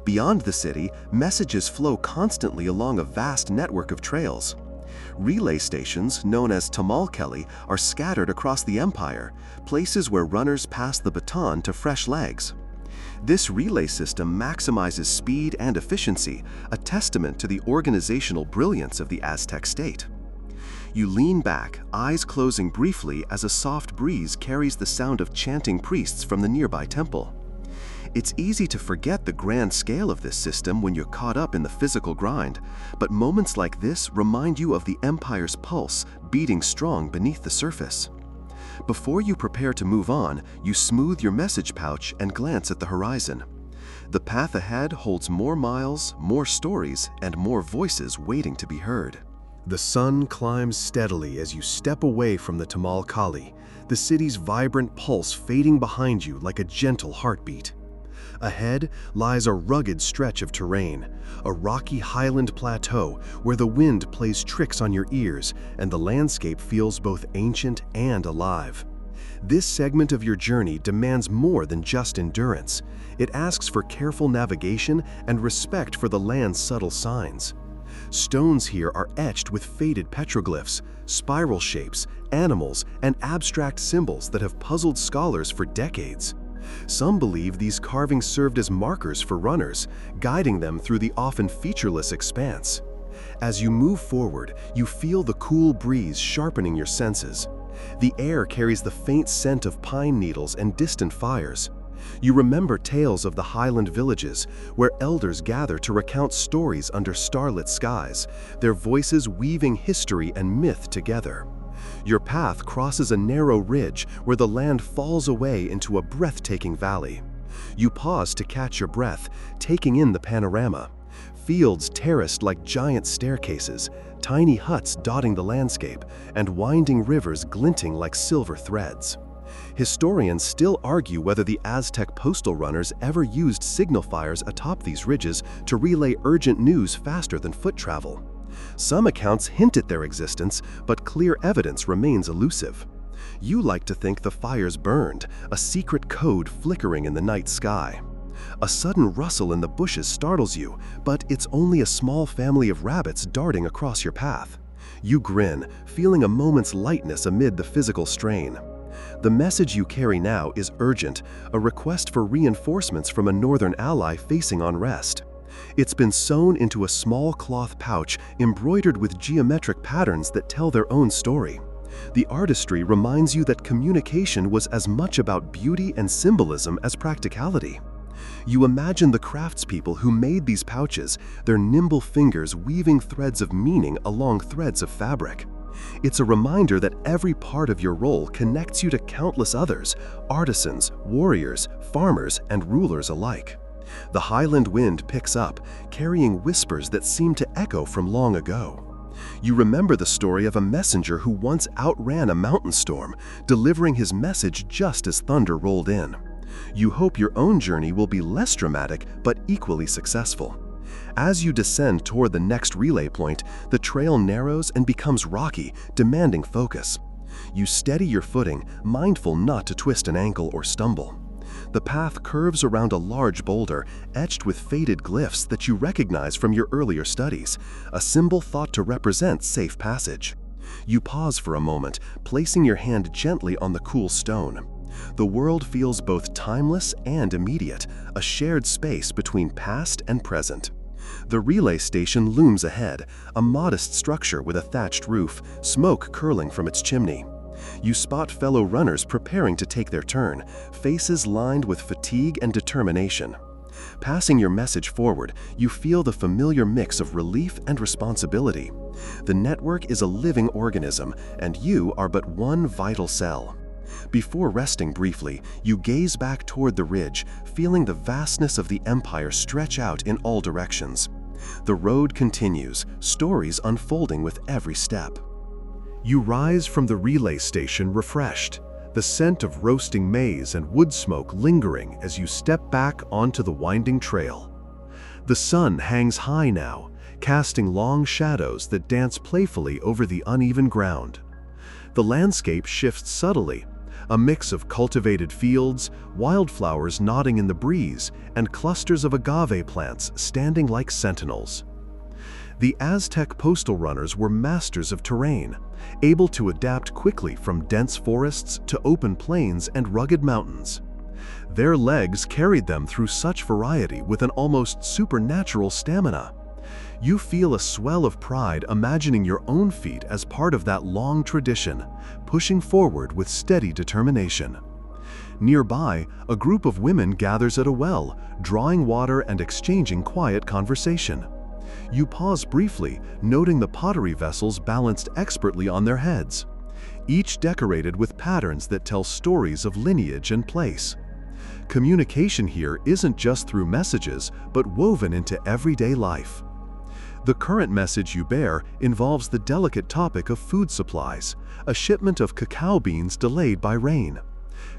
[SPEAKER 1] Beyond the city, messages flow constantly along a vast network of trails. Relay stations, known as Tamal-Kelly, are scattered across the empire, places where runners pass the baton to fresh legs. This relay system maximizes speed and efficiency, a testament to the organizational brilliance of the Aztec state. You lean back, eyes closing briefly as a soft breeze carries the sound of chanting priests from the nearby temple. It's easy to forget the grand scale of this system when you're caught up in the physical grind, but moments like this remind you of the empire's pulse beating strong beneath the surface. Before you prepare to move on, you smooth your message pouch and glance at the horizon. The path ahead holds more miles, more stories, and more voices waiting to be heard. The sun climbs steadily as you step away from the Tamal-Kelly, the city's vibrant pulse fading behind you like a gentle heartbeat. Ahead lies a rugged stretch of terrain, a rocky highland plateau where the wind plays tricks on your ears and the landscape feels both ancient and alive. This segment of your journey demands more than just endurance. It asks for careful navigation and respect for the land's subtle signs. Stones here are etched with faded petroglyphs, spiral shapes, animals, and abstract symbols that have puzzled scholars for decades. Some believe these carvings served as markers for runners, guiding them through the often featureless expanse. As you move forward, you feel the cool breeze sharpening your senses. The air carries the faint scent of pine needles and distant fires. You remember tales of the highland villages, where elders gather to recount stories under starlit skies, their voices weaving history and myth together. Your path crosses a narrow ridge where the land falls away into a breathtaking valley. You pause to catch your breath, taking in the panorama. Fields terraced like giant staircases, tiny huts dotting the landscape, and winding rivers glinting like silver threads. Historians still argue whether the Aztec postal runners ever used signal fires atop these ridges to relay urgent news faster than foot travel. Some accounts hint at their existence, but clear evidence remains elusive. You like to think the fires burned, a secret code flickering in the night sky. A sudden rustle in the bushes startles you, but it's only a small family of rabbits darting across your path. You grin, feeling a moment's lightness amid the physical strain. The message you carry now is urgent, a request for reinforcements from a northern ally facing unrest. It's been sewn into a small cloth pouch embroidered with geometric patterns that tell their own story. The artistry reminds you that communication was as much about beauty and symbolism as practicality. You imagine the craftspeople who made these pouches, their nimble fingers weaving threads of meaning along threads of fabric. It's a reminder that every part of your role connects you to countless others, artisans, warriors, farmers, and rulers alike. The highland wind picks up, carrying whispers that seem to echo from long ago. You remember the story of a messenger who once outran a mountain storm, delivering his message just as thunder rolled in. You hope your own journey will be less dramatic but equally successful. As you descend toward the next relay point, the trail narrows and becomes rocky, demanding focus. You steady your footing, mindful not to twist an ankle or stumble. The path curves around a large boulder, etched with faded glyphs that you recognize from your earlier studies, a symbol thought to represent safe passage. You pause for a moment, placing your hand gently on the cool stone. The world feels both timeless and immediate, a shared space between past and present. The relay station looms ahead, a modest structure with a thatched roof, smoke curling from its chimney. You spot fellow runners preparing to take their turn, faces lined with fatigue and determination. Passing your message forward, you feel the familiar mix of relief and responsibility. The network is a living organism, and you are but one vital cell. Before resting briefly, you gaze back toward the ridge, feeling the vastness of the empire stretch out in all directions. The road continues, stories unfolding with every step. You rise from the relay station refreshed, the scent of roasting maize and wood smoke lingering as you step back onto the winding trail. The sun hangs high now, casting long shadows that dance playfully over the uneven ground. The landscape shifts subtly, a mix of cultivated fields, wildflowers nodding in the breeze, and clusters of agave plants standing like sentinels. The Aztec postal runners were masters of terrain, able to adapt quickly from dense forests to open plains and rugged mountains. Their legs carried them through such variety with an almost supernatural stamina. You feel a swell of pride imagining your own feat as part of that long tradition, pushing forward with steady determination. Nearby, a group of women gathers at a well, drawing water and exchanging quiet conversation. You pause briefly, noting the pottery vessels balanced expertly on their heads, each decorated with patterns that tell stories of lineage and place. Communication here isn't just through messages, but woven into everyday life. The current message you bear involves the delicate topic of food supplies, a shipment of cacao beans delayed by rain.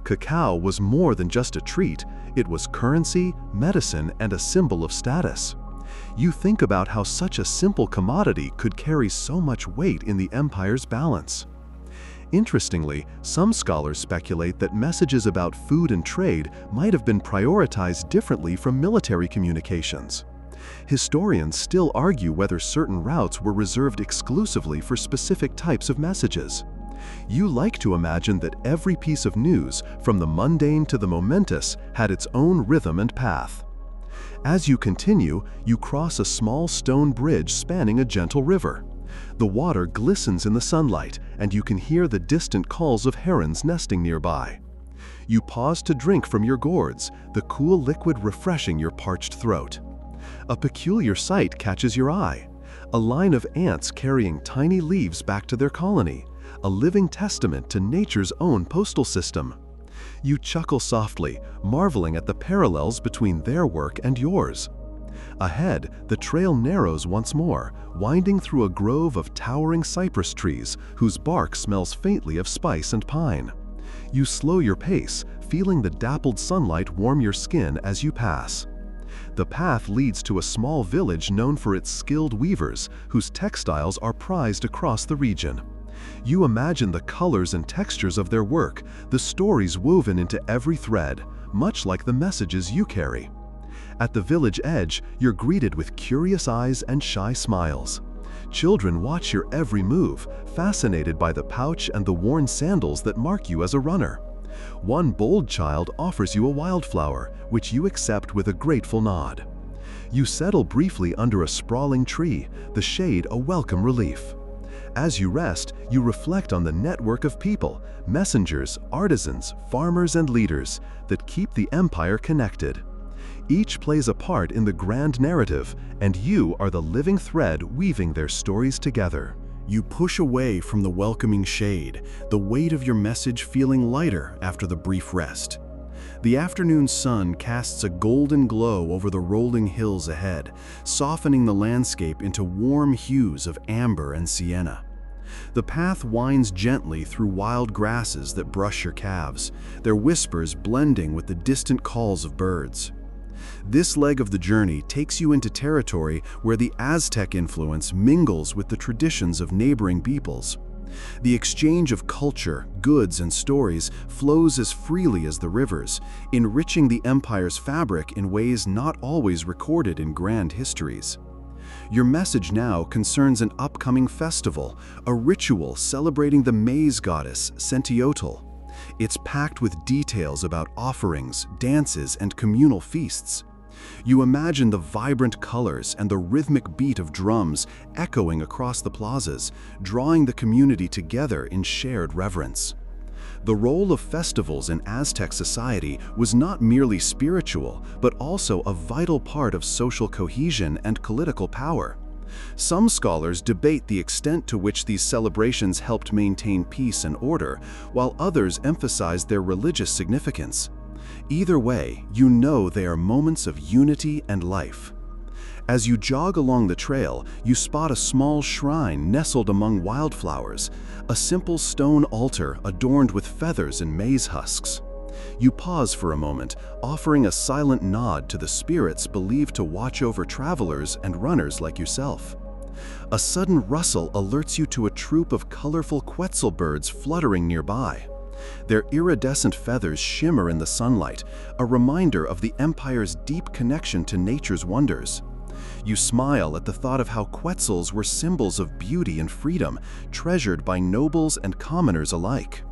[SPEAKER 1] Cacao was more than just a treat, it was currency, medicine, and a symbol of status. You think about how such a simple commodity could carry so much weight in the empire's balance. Interestingly, some scholars speculate that messages about food and trade might have been prioritized differently from military communications. Historians still argue whether certain routes were reserved exclusively for specific types of messages. You like to imagine that every piece of news, from the mundane to the momentous, had its own rhythm and path. As you continue, you cross a small stone bridge spanning a gentle river. The water glistens in the sunlight, and you can hear the distant calls of herons nesting nearby. You pause to drink from your gourds, the cool liquid refreshing your parched throat. A peculiar sight catches your eye. A line of ants carrying tiny leaves back to their colony, a living testament to nature's own postal system. You chuckle softly, marveling at the parallels between their work and yours. Ahead, the trail narrows once more, winding through a grove of towering cypress trees whose bark smells faintly of spice and pine. You slow your pace, feeling the dappled sunlight warm your skin as you pass. The path leads to a small village known for its skilled weavers, whose textiles are prized across the region. You imagine the colors and textures of their work, the stories woven into every thread, much like the messages you carry. At the village edge, you're greeted with curious eyes and shy smiles. Children watch your every move, fascinated by the pouch and the worn sandals that mark you as a runner. One bold child offers you a wildflower, which you accept with a grateful nod. You settle briefly under a sprawling tree, the shade a welcome relief. As you rest, you reflect on the network of people, messengers, artisans, farmers, and leaders that keep the empire connected. Each plays a part in the grand narrative, and you are the living thread weaving their stories together. You push away from the welcoming shade, the weight of your message feeling lighter after the brief rest. The afternoon sun casts a golden glow over the rolling hills ahead, softening the landscape into warm hues of amber and sienna. The path winds gently through wild grasses that brush your calves, their whispers blending with the distant calls of birds. This leg of the journey takes you into territory where the Aztec influence mingles with the traditions of neighboring peoples. The exchange of culture, goods, and stories flows as freely as the rivers, enriching the empire's fabric in ways not always recorded in grand histories. Your message now concerns an upcoming festival, a ritual celebrating the maize goddess, Sentiotl. It's packed with details about offerings, dances, and communal feasts. You imagine the vibrant colors and the rhythmic beat of drums echoing across the plazas, drawing the community together in shared reverence. The role of festivals in Aztec society was not merely spiritual, but also a vital part of social cohesion and political power. Some scholars debate the extent to which these celebrations helped maintain peace and order, while others emphasize their religious significance. Either way, you know they are moments of unity and life. As you jog along the trail, you spot a small shrine nestled among wildflowers, a simple stone altar adorned with feathers and maize husks. You pause for a moment, offering a silent nod to the spirits believed to watch over travelers and runners like yourself. A sudden rustle alerts you to a troop of colorful quetzal birds fluttering nearby. Their iridescent feathers shimmer in the sunlight, a reminder of the empire's deep connection to nature's wonders. You smile at the thought of how quetzals were symbols of beauty and freedom, treasured by nobles and commoners alike.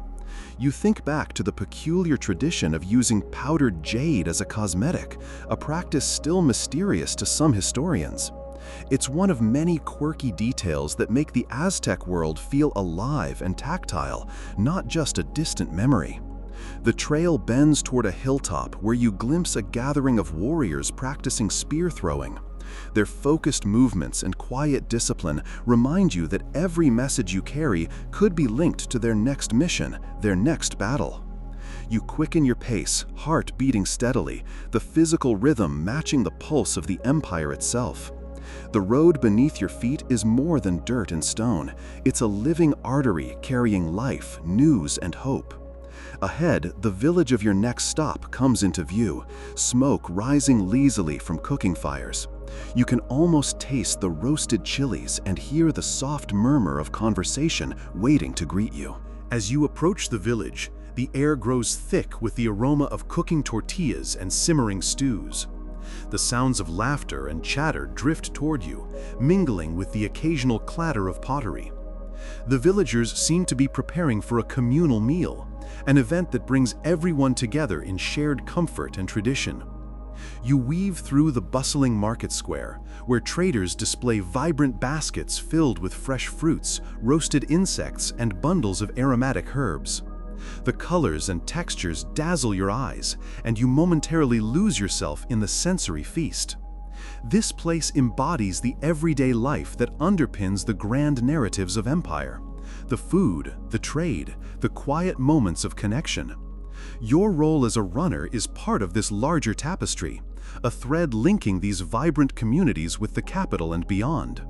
[SPEAKER 1] You think back to the peculiar tradition of using powdered jade as a cosmetic, a practice still mysterious to some historians. It's one of many quirky details that make the Aztec world feel alive and tactile, not just a distant memory. The trail bends toward a hilltop where you glimpse a gathering of warriors practicing spear throwing. Their focused movements and quiet discipline remind you that every message you carry could be linked to their next mission, their next battle. You quicken your pace, heart beating steadily, the physical rhythm matching the pulse of the empire itself. The road beneath your feet is more than dirt and stone. It's a living artery carrying life, news, and hope. Ahead, the village of your next stop comes into view, smoke rising lazily from cooking fires. You can almost taste the roasted chilies and hear the soft murmur of conversation waiting to greet you. As you approach the village, the air grows thick with the aroma of cooking tortillas and simmering stews. The sounds of laughter and chatter drift toward you, mingling with the occasional clatter of pottery. The villagers seem to be preparing for a communal meal, an event that brings everyone together in shared comfort and tradition. You weave through the bustling market square, where traders display vibrant baskets filled with fresh fruits, roasted insects, and bundles of aromatic herbs. The colors and textures dazzle your eyes, and you momentarily lose yourself in the sensory feast. This place embodies the everyday life that underpins the grand narratives of empire. The food, the trade, the quiet moments of connection. Your role as a runner is part of this larger tapestry, a thread linking these vibrant communities with the capital and beyond.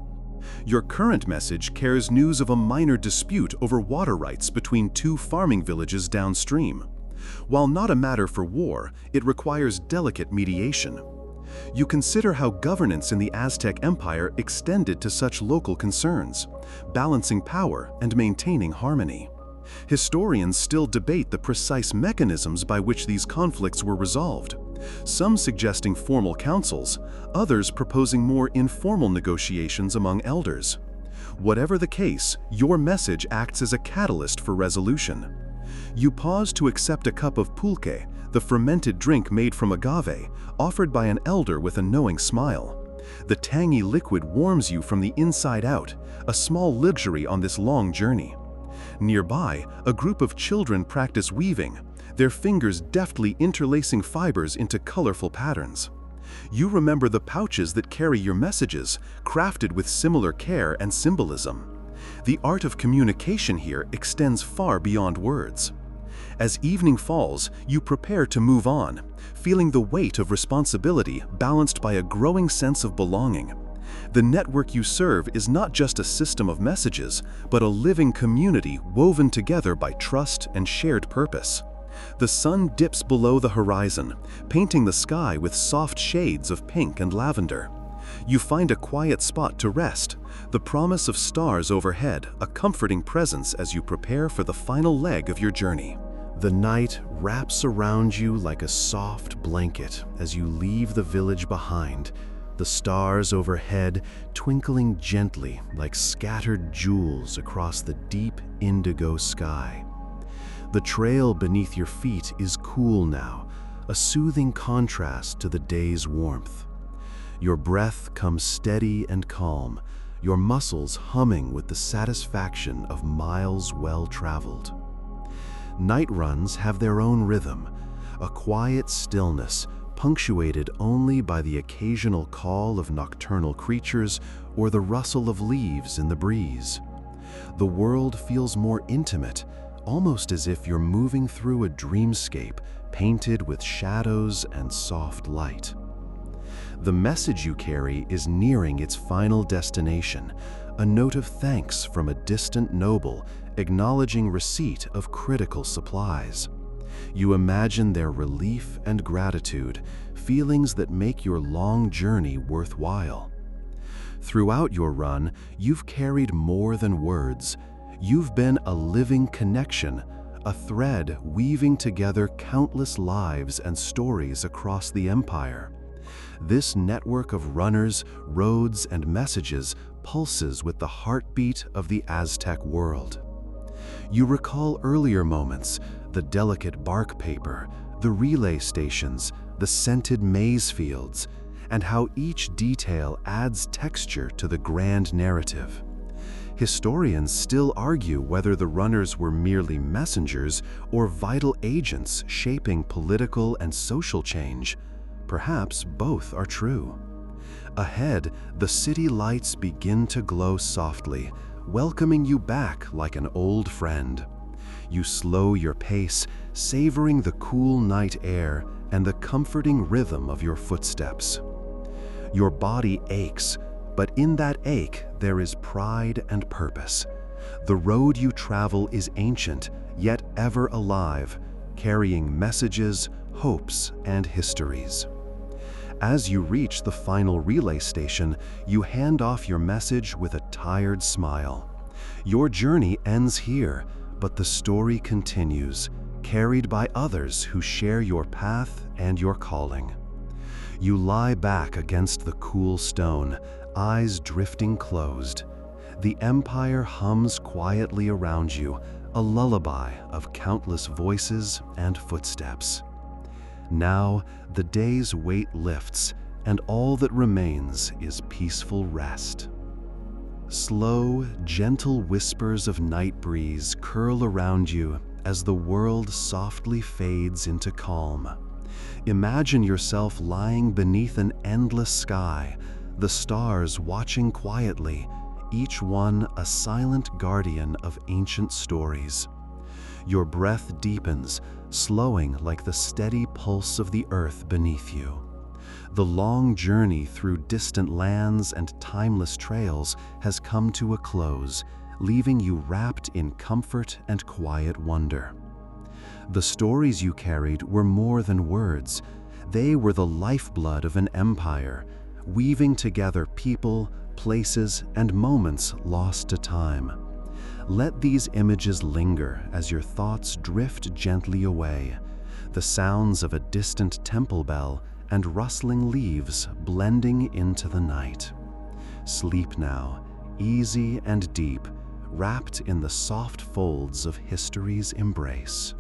[SPEAKER 1] Your current message carries news of a minor dispute over water rights between two farming villages downstream. While not a matter for war, it requires delicate mediation. You consider how governance in the Aztec Empire extended to such local concerns, balancing power and maintaining harmony. Historians still debate the precise mechanisms by which these conflicts were resolved, some suggesting formal councils, others proposing more informal negotiations among elders. Whatever the case, your message acts as a catalyst for resolution. You pause to accept a cup of pulque, the fermented drink made from agave, offered by an elder with a knowing smile. The tangy liquid warms you from the inside out, a small luxury on this long journey. Nearby, a group of children practice weaving, their fingers deftly interlacing fibers into colorful patterns. You remember the pouches that carry your messages, crafted with similar care and symbolism. The art of communication here extends far beyond words. As evening falls, you prepare to move on, feeling the weight of responsibility balanced by a growing sense of belonging. The network you serve is not just a system of messages, but a living community woven together by trust and shared purpose. The sun dips below the horizon, painting the sky with soft shades of pink and lavender. You find a quiet spot to rest, the promise of stars overhead, a comforting presence as you prepare for the final leg of your journey.
[SPEAKER 2] The night wraps around you like a soft blanket as you leave the village behind, the stars overhead twinkling gently like scattered jewels across the deep indigo sky. The trail beneath your feet is cool now, a soothing contrast to the day's warmth. Your breath comes steady and calm, your muscles humming with the satisfaction of miles well traveled. Night runs have their own rhythm, a quiet stillness punctuated only by the occasional call of nocturnal creatures or the rustle of leaves in the breeze. The world feels more intimate, almost as if you're moving through a dreamscape painted with shadows and soft light. The message you carry is nearing its final destination, a note of thanks from a distant noble acknowledging receipt of critical supplies. You imagine their relief and gratitude, feelings that make your long journey worthwhile. Throughout your run, you've carried more than words. You've been a living connection, a thread weaving together countless lives and stories across the empire. This network of runners, roads, and messages pulses with the heartbeat of the Aztec world. You recall earlier moments, the delicate bark paper, the relay stations, the scented maize fields, and how each detail adds texture to the grand narrative. Historians still argue whether the runners were merely messengers or vital agents shaping political and social change. Perhaps both are true. Ahead, the city lights begin to glow softly, welcoming you back like an old friend. You slow your pace, savoring the cool night air and the comforting rhythm of your footsteps. Your body aches, but in that ache there is pride and purpose. The road you travel is ancient, yet ever alive, carrying messages, hopes, and histories. As you reach the final relay station, you hand off your message with a tired smile. Your journey ends here, but the story continues, carried by others who share your path and your calling. You lie back against the cool stone, eyes drifting closed. The empire hums quietly around you, a lullaby of countless voices and footsteps. Now, the day's weight lifts, and all that remains is peaceful rest. Slow, gentle whispers of night breeze curl around you
[SPEAKER 1] as the world softly fades into calm. Imagine yourself lying beneath an endless sky, the stars watching quietly, each one a silent guardian of ancient stories. Your breath deepens, slowing like the steady pulse of the earth beneath you. The long journey through distant lands and timeless trails has come to a close, leaving you wrapped in comfort and quiet wonder. The stories you carried were more than words. They were the lifeblood of an empire, weaving together people, places, and moments lost to time. Let these images linger as your thoughts drift gently away, the sounds of a distant temple bell and rustling leaves blending into the night. Sleep now, easy and deep, wrapped in the soft folds of history's embrace.